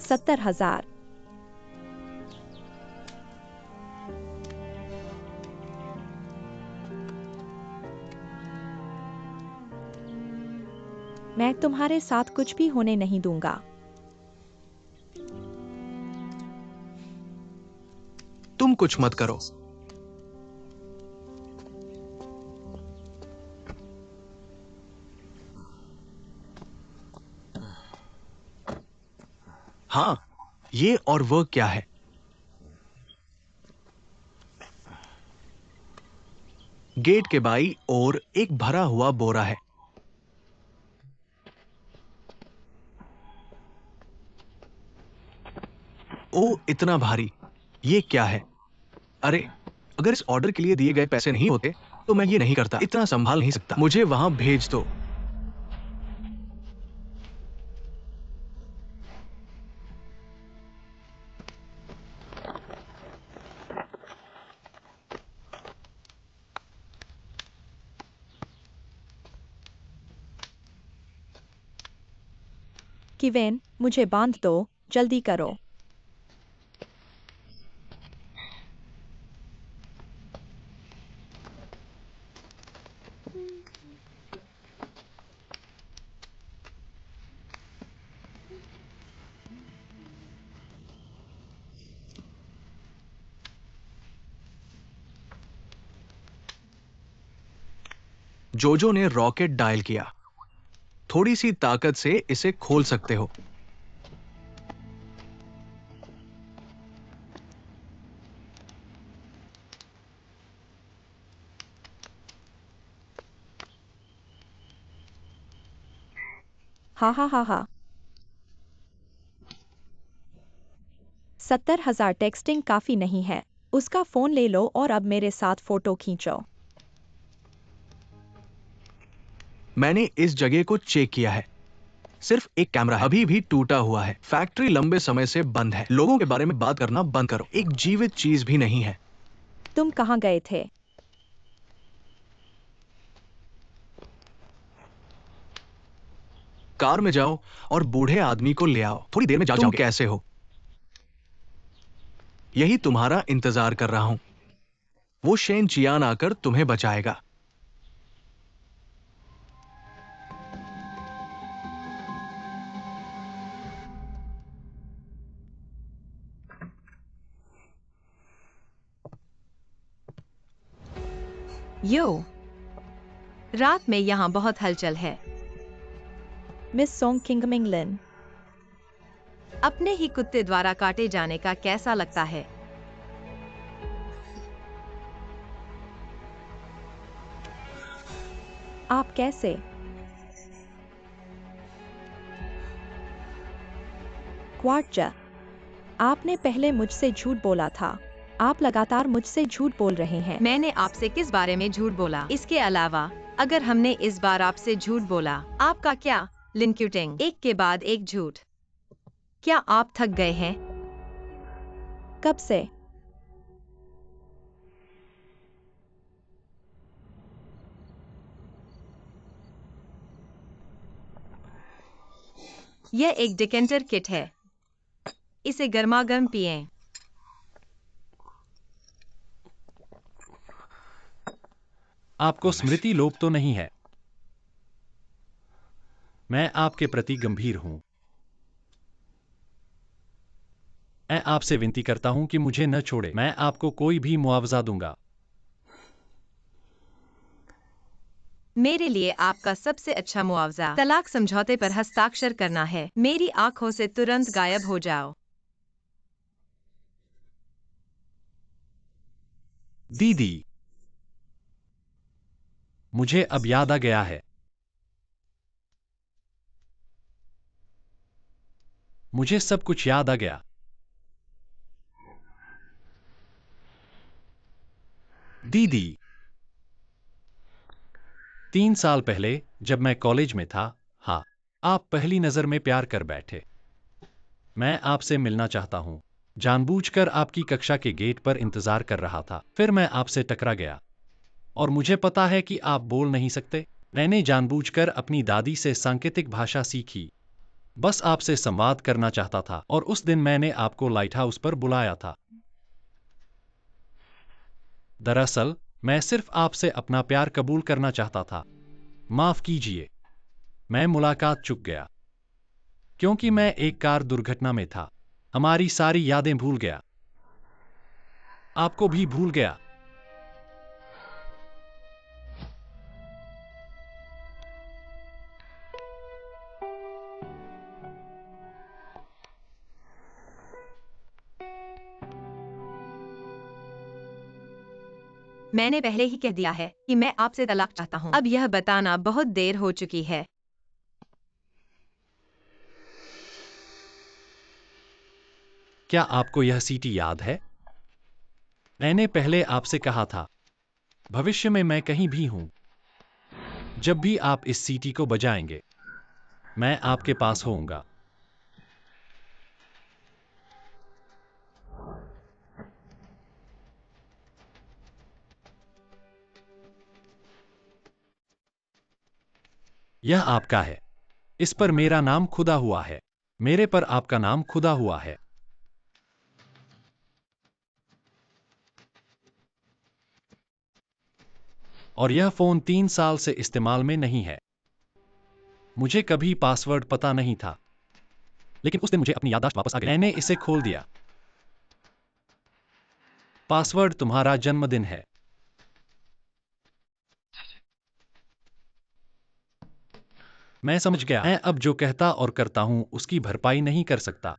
$70,000। मैं तुम्हारे साथ कुछ भी होने नहीं दूंगा। तुम कुछ मत करो। हाँ, ये और वो क्या है? गेट के बाई ओर एक भरा हुआ बोरा है। ओ, इतना भारी। ये क्या है? अरे, अगर इस ऑर्डर के लिए दिए गए पैसे नहीं होते तो मैं ये नहीं करता। इतना संभाल नहीं सकता। मुझे वहां भेज दो। किवेन, मुझे बांध दो, जल्दी करो। जोजो ने रॉकेट डायल किया। थोड़ी सी ताकत से इसे खोल सकते हो। हा हा हा हा। 70,000 टेक्सटिंग काफी नहीं है। उसका फोन ले लो और अब मेरे साथ फोटो खींचो। मैंने इस जगह को चेक किया है। सिर्फ एक कैमरा है, अभी भी टूटा हुआ है। फैक्ट्री लंबे समय से बंद है। लोगों के बारे में बात करना बंद करो। एक जीवित चीज भी नहीं है। तुम कहाँ गए थे? कार में जाओ और बूढ़े आदमी को ले आओ। थोड़ी देर में तुम कैसे हो? यही तुम्हारा इंतजार कर रहा हूं। वो शेन चियान आकर तुम्हें बचाएगा। यो, रात में यहाँ बहुत हलचल है। मिस सोंग किंगमिंगलिन, अपने ही कुत्ते द्वारा काटे जाने का कैसा लगता है? आप कैसे? क्वार्टजा, आपने पहले मुझसे झूठ बोला था। आप लगातार मुझसे झूठ बोल रहे हैं। मैंने आपसे किस बारे में झूठ बोला? इसके अलावा अगर हमने इस बार आपसे झूठ बोला, आपका क्या? लिन क्यूटिंग, एक के बाद एक झूठ। क्या आप थक गए हैं? कब से? यह एक डिकेंटर किट है। इसे गर्मागर्म पिएं। आपको स्मृति लोप तो नहीं है? मैं आपके प्रति गंभीर हूं। मैं आपसे विनती करता हूं कि मुझे न छोड़े। मैं आपको कोई भी मुआवजा दूंगा। मेरे लिए आपका सबसे अच्छा मुआवजा तलाक समझौते पर हस्ताक्षर करना है। मेरी आंखों से तुरंत गायब हो जाओ। दीदी, मुझे अब याद आ गया है। मुझे सब कुछ याद आ गया। दीदी, 3 साल पहले जब मैं कॉलेज में था, हाँ, आप पहली नजर में प्यार कर बैठे। मैं आपसे मिलना चाहता हूं। जानबूझकर आपकी कक्षा के गेट पर इंतजार कर रहा था। फिर मैं आपसे टकरा गया। और मुझे पता है कि आप बोल नहीं सकते। मैंने जानबूझकर अपनी दादी से सांकेतिक भाषा सीखी। बस आपसे संवाद करना चाहता था। और उस दिन मैंने आपको लाइट हाउस पर बुलाया था। दरअसल मैं सिर्फ आपसे अपना प्यार कबूल करना चाहता था। माफ कीजिए, मैं मुलाकात चूक गया। क्योंकि मैं एक कार दुर्घटना में था। हमारी सारी यादें भूल गया। आपको भी भूल गया। मैंने पहले ही कह दिया है कि मैं आपसे तलाक चाहता हूँ। अब यह बताना बहुत देर हो चुकी है। क्या आपको यह सीटी याद है? मैंने पहले आपसे कहा था, भविष्य में मैं कहीं भी हूं। जब भी आप इस सीटी को बजाएंगे, मैं आपके पास होऊंगा। यह आपका है। इस पर मेरा नाम खुदा हुआ है। मेरे पर आपका नाम खुदा हुआ है। और यह फोन 3 साल से इस्तेमाल में नहीं है। मुझे कभी पासवर्ड पता नहीं था। लेकिन उस दिन मुझे अपनी याददाश्त वापस आ गई। मैंने इसे खोल दिया। पासवर्ड तुम्हारा जन्मदिन है। मैं समझ गया। मैं अब जो कहता और करता हूं उसकी भरपाई नहीं कर सकता।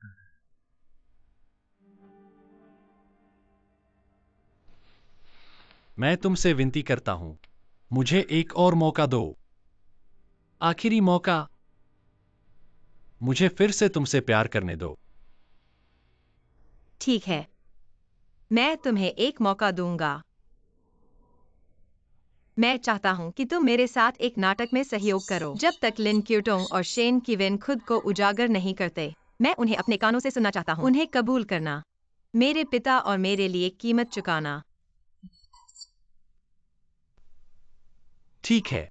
मैं तुमसे विनती करता हूं, मुझे एक और मौका दो। आखिरी मौका। मुझे फिर से तुमसे प्यार करने दो। ठीक है, मैं तुम्हें एक मौका दूंगा। मैं चाहता हूं कि तुम मेरे साथ एक नाटक में सहयोग करो। जब तक लिन क्यूटोंग और शेन किवेन खुद को उजागर नहीं करते, मैं उन्हें अपने कानों से सुनना चाहता हूं। उन्हें कबूल करना, मेरे पिता और मेरे लिए कीमत चुकाना। ठीक है।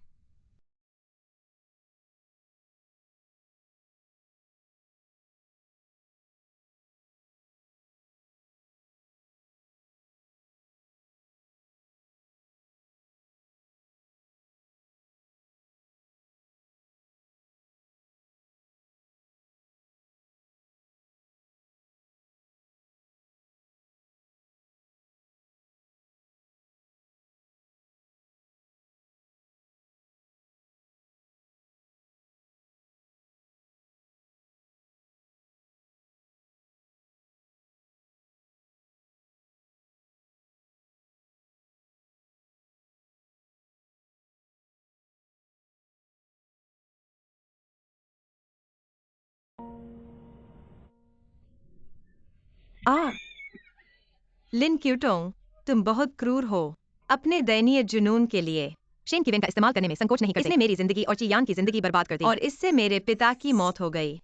लिन क्यूटोंग, तुम बहुत क्रूर हो। अपने दयनीय जुनून के लिए शेन की वेन का इस्तेमाल करने में संकोच नहीं करते। इसने मेरी जिंदगी और चियान की जिंदगी बर्बाद कर दी और इससे मेरे पिता की मौत हो गई।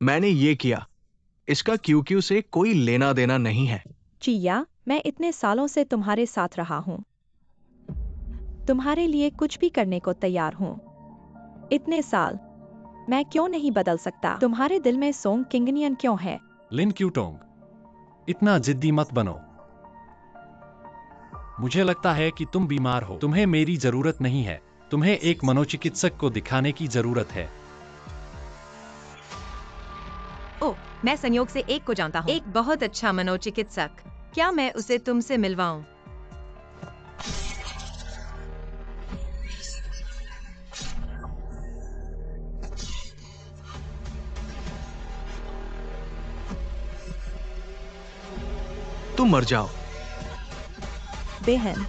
मैंने ये किया। इसका क्यूक्यू से कोई लेना देना नहीं है। चिया, मैं इतने सालों से तुम्हारे साथ रहा हूँ। तुम्हारे लिए कुछ भी करने को तैयार हूँ। इतने साल मैं क्यों नहीं बदल सकता? तुम्हारे दिल में सोंग किंगनियन क्यों है? लिन क्यूटोंग, इतना जिद्दी मत बनो। मुझे लगता है कि तुम बीमार हो। तुम्हें मेरी जरूरत नहीं है। तुम्हें एक मनोचिकित्सक को दिखाने की जरूरत है। ओह, मैं संयोग से एक को जानता हूँ, एक बहुत अच्छा मनोचिकित्सक। क्या मैं उसे तुमसे मिलवाऊं? तुम मर जाओ। बेहन,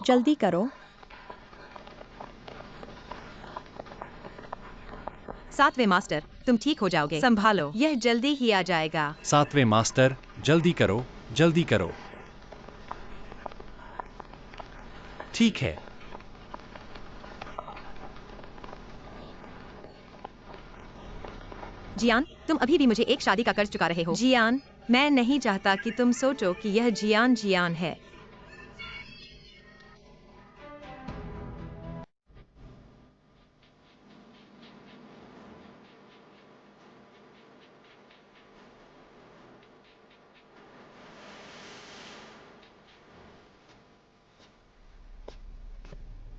जल्दी करो। सातवें मास्टर, तुम ठीक हो जाओगे। संभालो, यह जल्दी ही आ जाएगा। सातवें मास्टर, जल्दी करो, जल्दी करो। ठीक है। जियान, तुम अभी भी मुझे एक शादी का कर्ज चुका रहे हो। जियान, मैं नहीं चाहता कि तुम सोचो कि यह जियान है।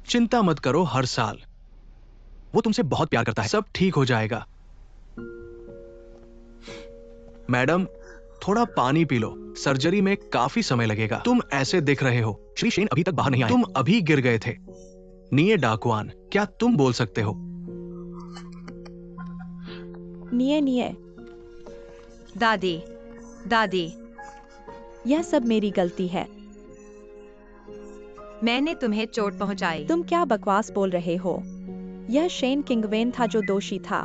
चिंता मत करो, हर साल वो तुमसे बहुत प्यार करता है। सब ठीक हो जाएगा। मैडम, थोड़ा पानी पी लो। सर्जरी में काफी समय लगेगा। तुम ऐसे दिख रहे हो। श्री शेन अभी तक बाहर नहीं आए। तुम अभी गिर गए थे। निये डाकवान, क्या तुम बोल सकते हो? निये निये, दादी, दादी, यह सब मेरी गलती है। मैंने तुम्हें चोट पहुंचाई। तुम क्या बकवास बोल रहे हो? यह शेन किंगवेन था जो दोषी था,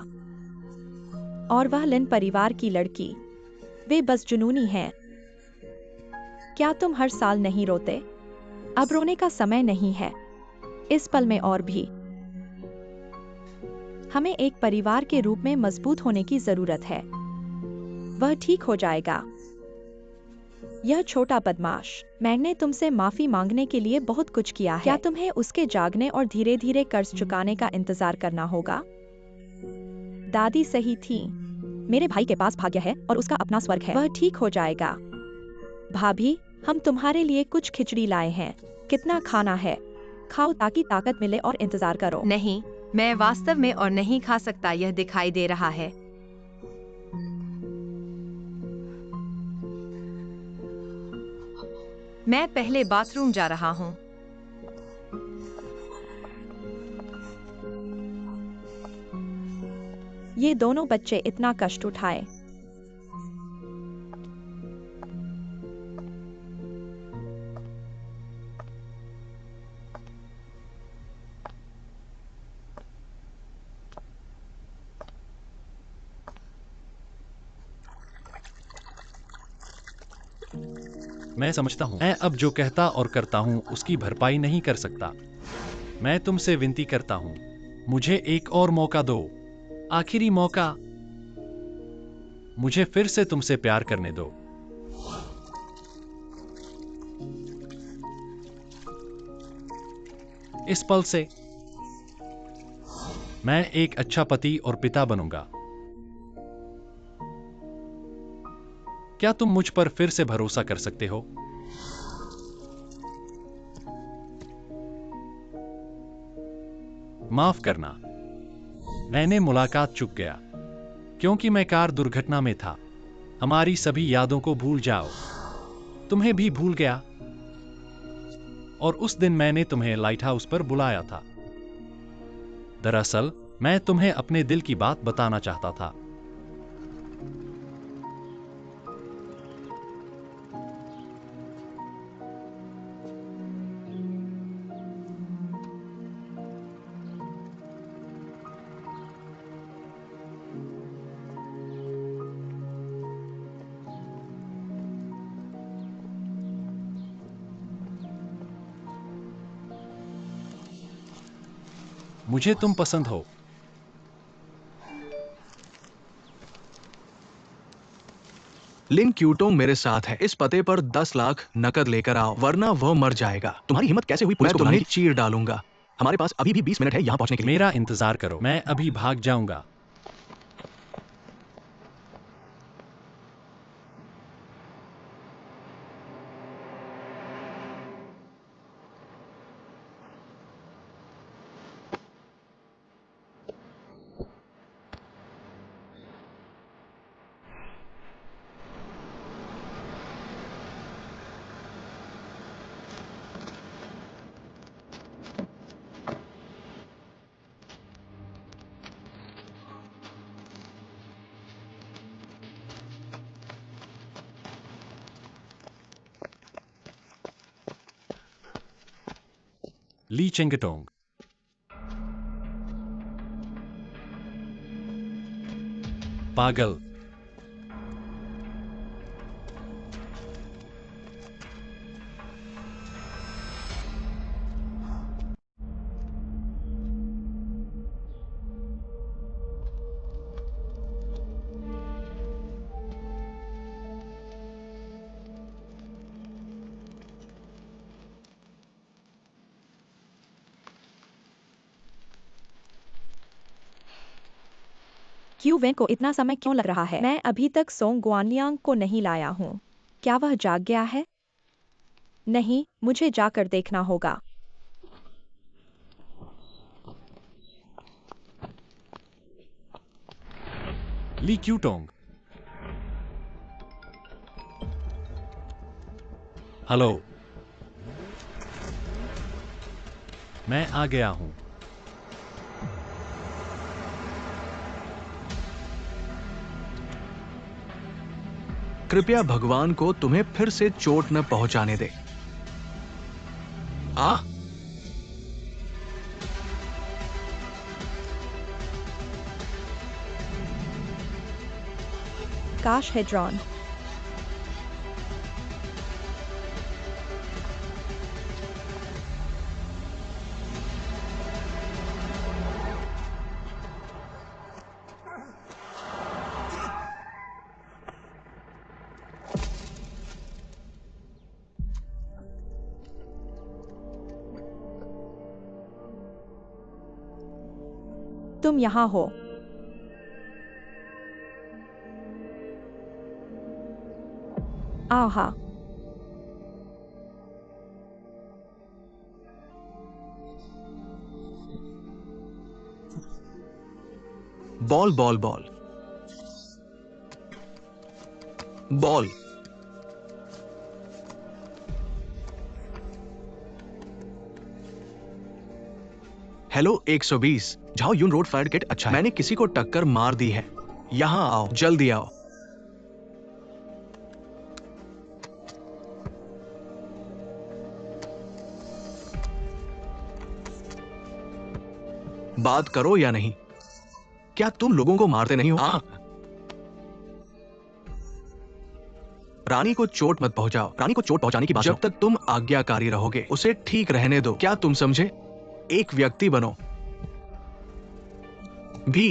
और वह लिन परिवार की लड़की। वे बस जुनूनी हैं। क्या तुम हर साल नहीं रोते? अब रोने का समय नहीं है। इस पल में और भी हमें एक परिवार के रूप में मजबूत होने की जरूरत है। वह ठीक हो जाएगा। यह छोटा बदमाश, मैंने तुमसे माफी मांगने के लिए बहुत कुछ किया है। क्या तुम्हें उसके जागने और धीरे धीरे कर्ज चुकाने का इंतजार करना होगा? दादी सही थी। मेरे भाई के पास भाग्य है और उसका अपना स्वर्ग है। वह ठीक हो जाएगा। भाभी, हम तुम्हारे लिए कुछ खिचड़ी लाए हैं। कितना खाना है? खाओ ताकि ताकत मिले और इंतजार करो। नहीं, मैं वास्तव में और नहीं खा सकता। यह दिखाई दे रहा है। मैं पहले बाथरूम जा रहा हूँ। ये दोनों बच्चे इतना कष्ट उठाए। मैं समझता हूँ। मैं अब जो कहता और करता हूँ उसकी भरपाई नहीं कर सकता। मैं तुमसे विनती करता हूँ, मुझे एक और मौका दो। आखिरी मौका। मुझे फिर से तुमसे प्यार करने दो। इस पल से मैं एक अच्छा पति और पिता बनूंगा। क्या तुम मुझ पर फिर से भरोसा कर सकते हो? माफ करना, मैंने मुलाकात चूक गया क्योंकि मैं कार दुर्घटना में था। हमारी सभी यादों को भूल जाओ। तुम्हें भी भूल गया। और उस दिन मैंने तुम्हें लाइट हाउस पर बुलाया था। दरअसल मैं तुम्हें अपने दिल की बात बताना चाहता था। मुझे तुम पसंद हो। लिन क्यूटोंग मेरे साथ है। इस पते पर 10 लाख नकद लेकर आओ, वरना वह मर जाएगा। तुम्हारी हिम्मत कैसे हुई पुलिस को बुलाने की? मैं तुम्हें चीर डालूंगा। हमारे पास अभी भी 20 मिनट है यहाँ पहुंचने के लिए। मेरा इंतजार करो, मैं अभी भाग जाऊंगा। ली चेंगटोंग। पागल। क्यू वेन को इतना समय क्यों लग रहा है? मैं अभी तक सोंग गुआनलियांग को नहीं लाया हूँ। क्या वह जाग गया है? नहीं, मुझे जाकर देखना होगा। ली क्यूटोंग। हेलो, मैं आ गया हूं। कृपया भगवान को तुम्हें फिर से चोट न पहुंचाने दे। आ काश हेड्रॉन। तुम यहाँ हो। आहा। Ball ball ball ball. Hello 120, जाओ यून रोड फायर किट अच्छा है। मैंने किसी को टक्कर मार दी है। यहां आओ, जल्दी आओ। बात करो या नहीं? क्या तुम लोगों को मारते नहीं हो? रानी को चोट मत पहुंचाओ। रानी को चोट पहुंचाने की बात जब तक तुम आज्ञाकारी रहोगे, उसे ठीक रहने दो। क्या तुम समझे? एक व्यक्ति बनो भी।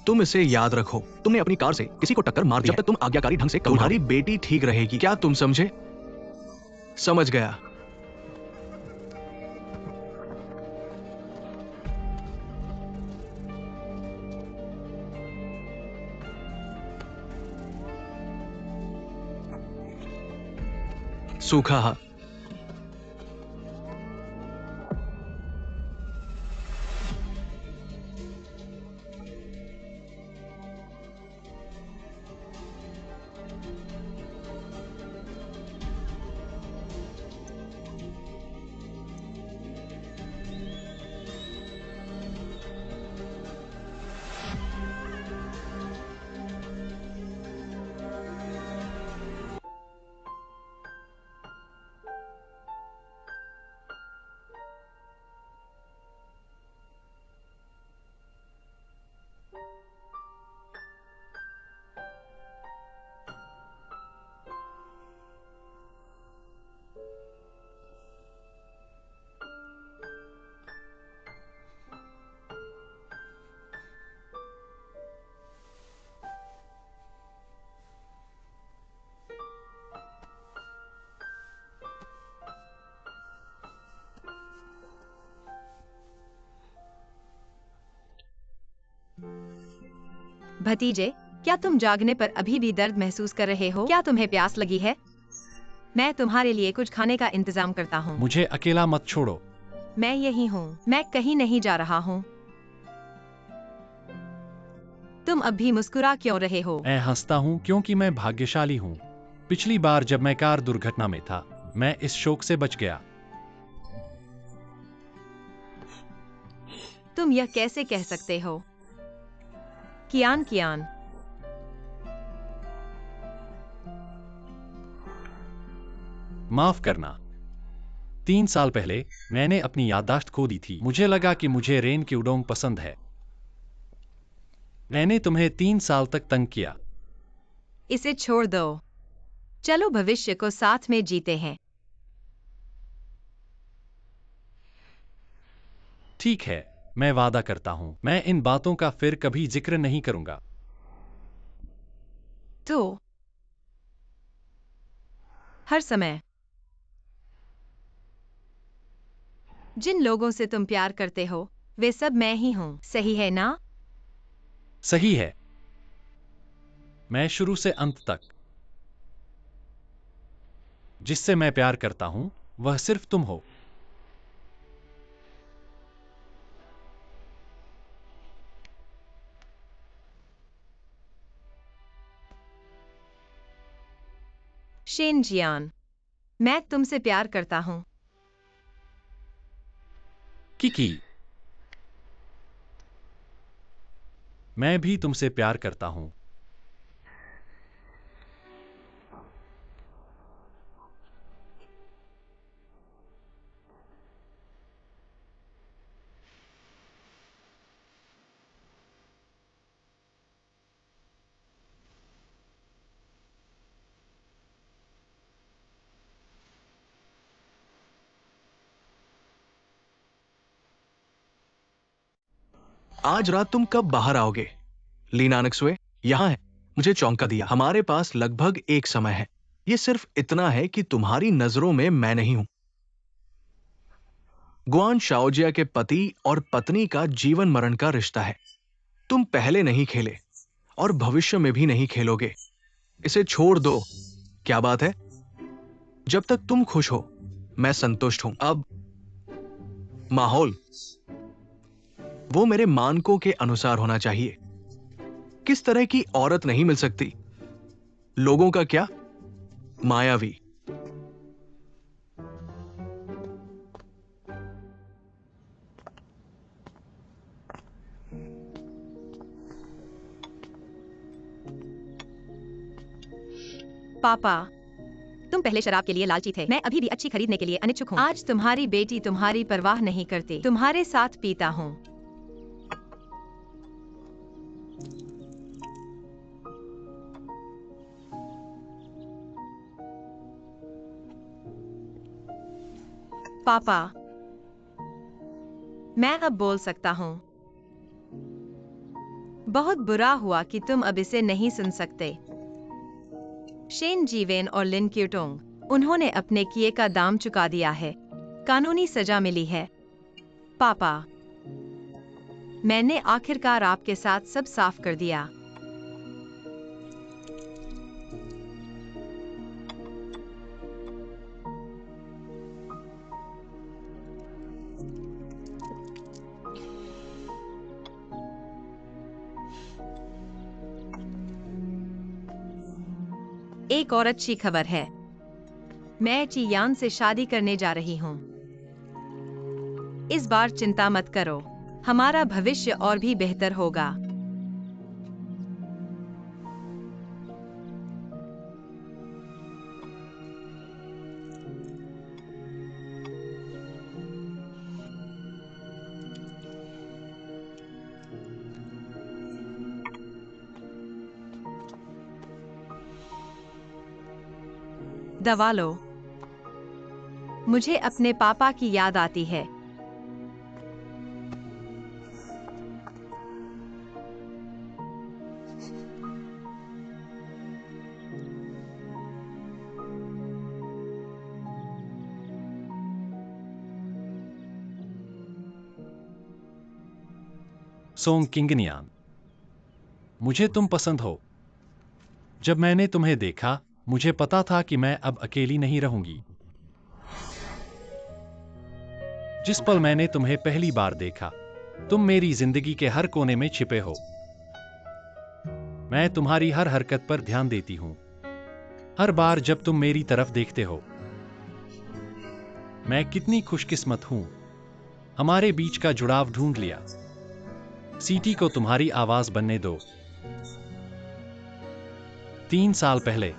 तुम इसे याद रखो। तुमने अपनी कार से किसी को टक्कर मार दी। जब तक तुम आज्ञाकारी ढंग से तुम्हारी बेटी ठीक रहेगी। क्या तुम समझे? समझ गया। सूखा हाथ। भतीजे, क्या तुम जागने पर अभी भी दर्द महसूस कर रहे हो? क्या तुम्हें प्यास लगी है? मैं तुम्हारे लिए कुछ खाने का इंतजाम करता हूँ। मुझे अकेला मत छोड़ो। मैं यही हूँ, मैं कहीं नहीं जा रहा हूँ। तुम अभी मुस्कुरा क्यों रहे हो? मैं हंसता हूँ क्योंकि मैं भाग्यशाली हूँ। पिछली बार जब मैं कार दुर्घटना में था, मैं इस शोक से बच गया। तुम यह कैसे कह सकते हो? कियान, कियान, माफ करना। 3 साल पहले मैंने अपनी याददाश्त खो दी थी। मुझे लगा कि मुझे रेन की उडोंग पसंद है। मैंने तुम्हें 3 साल तक तंग किया। इसे छोड़ दो। चलो भविष्य को साथ में जीते हैं। ठीक है, मैं वादा करता हूँ, मैं इन बातों का फिर कभी जिक्र नहीं करूंगा। तो हर समय जिन लोगों से तुम प्यार करते हो, वे सब मैं ही हूँ, सही है ना? सही है। मैं शुरू से अंत तक जिससे मैं प्यार करता हूं, वह सिर्फ तुम हो। शेन जियान, मैं तुमसे प्यार करता हूँ। किकी, मैं भी तुमसे प्यार करता हूं। आज रात तुम कब बाहर आओगे? ली नानकसुए यहाँ है। मुझे चौंका दिया। हमारे पास लगभग एक समय है। ये सिर्फ इतना है कि तुम्हारी नजरों में मैं नहीं हूं। गुआन शाओजिया के पति और पत्नी का जीवन मरण का रिश्ता है। तुम पहले नहीं खेले और भविष्य में भी नहीं खेलोगे। इसे छोड़ दो। क्या बात है? जब तक तुम खुश हो, मैं संतुष्ट हूं। अब माहौल वो मेरे मानकों के अनुसार होना चाहिए। किस तरह की औरत नहीं मिल सकती? लोगों का क्या? मायावी। पापा, तुम पहले शराब के लिए लालची थे। मैं अभी भी अच्छी खरीदने के लिए अनिच्छुक हूँ। आज तुम्हारी बेटी तुम्हारी परवाह नहीं करती। तुम्हारे साथ पीता हूँ। पापा, मैं अब बोल सकता हूँ। बहुत बुरा हुआ कि तुम अब इसे नहीं सुन सकते। शेन जीवेन और लिन क्यूटोंग, उन्होंने अपने किए का दाम चुका दिया है। कानूनी सजा मिली है। पापा, मैंने आखिरकार आपके साथ सब साफ कर दिया। एक और अच्छी खबर है। मैं चियान से शादी करने जा रही हूँ। इस बार चिंता मत करो। हमारा भविष्य और भी बेहतर होगा। दवा लो। मुझे अपने पापा की याद आती है। सोंग किंगनियान, मुझे तुम पसंद हो। जब मैंने तुम्हें देखा, मुझे पता था कि मैं अब अकेली नहीं रहूंगी। जिस पल मैंने तुम्हें पहली बार देखा, तुम मेरी जिंदगी के हर कोने में छिपे हो। मैं तुम्हारी हर हरकत पर ध्यान देती हूं, हर बार जब तुम मेरी तरफ देखते हो। मैं कितनी खुशकिस्मत हूं, हमारे बीच का जुड़ाव ढूंढ लिया। सीटी को तुम्हारी आवाज बनने दो। 3 साल पहले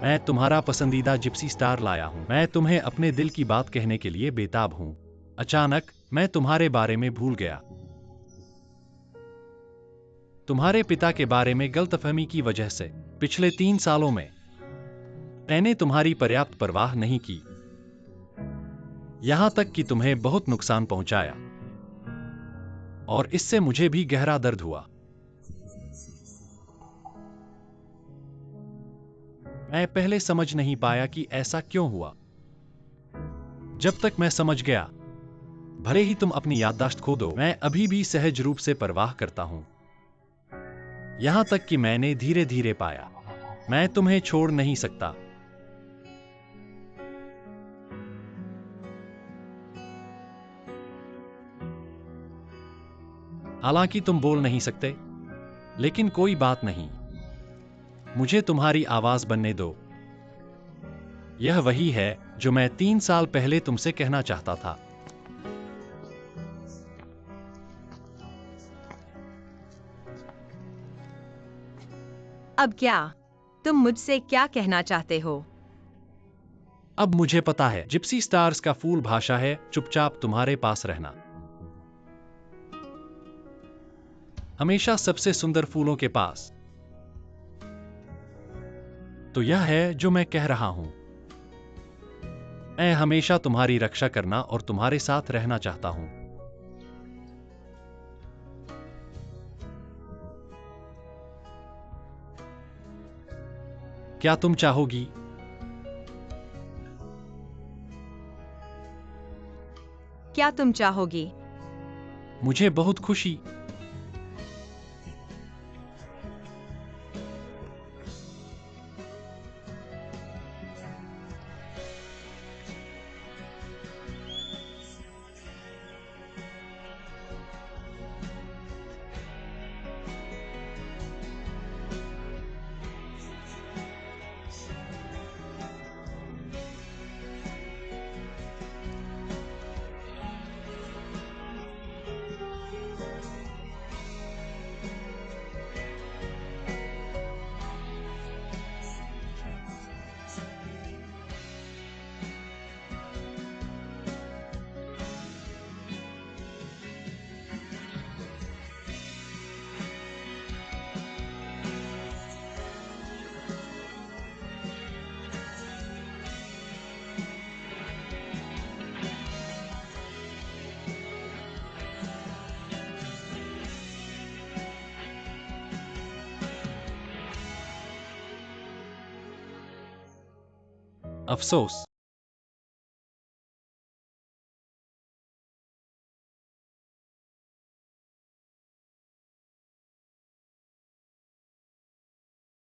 मैं तुम्हारा पसंदीदा जिप्सी स्टार लाया हूं। मैं तुम्हें अपने दिल की बात कहने के लिए बेताब हूं। अचानक मैं तुम्हारे बारे में भूल गया। तुम्हारे पिता के बारे में गलतफहमी की वजह से पिछले 3 सालों में मैंने तुम्हारी पर्याप्त परवाह नहीं की, यहां तक कि तुम्हें बहुत नुकसान पहुंचाया, और इससे मुझे भी गहरा दर्द हुआ। मैं पहले समझ नहीं पाया कि ऐसा क्यों हुआ। जब तक मैं समझ गया, भले ही तुम अपनी याददाश्त खो दो, मैं अभी भी सहज रूप से परवाह करता हूं। यहां तक कि मैंने धीरे धीरे पाया, मैं तुम्हें छोड़ नहीं सकता। हालांकि तुम बोल नहीं सकते, लेकिन कोई बात नहीं, मुझे तुम्हारी आवाज बनने दो। यह वही है जो मैं 3 साल पहले तुमसे कहना चाहता था। अब क्या? तुम मुझसे क्या कहना चाहते हो? अब मुझे पता है, जिप्सी स्टार्स का फूल भाषा है चुपचाप तुम्हारे पास रहना। हमेशा सबसे सुंदर फूलों के पास। तो यह है जो मैं कह रहा हूं। मैं हमेशा तुम्हारी रक्षा करना और तुम्हारे साथ रहना चाहता हूं। क्या तुम चाहोगी? क्या तुम चाहोगी? मुझे बहुत खुशी। अफसोस,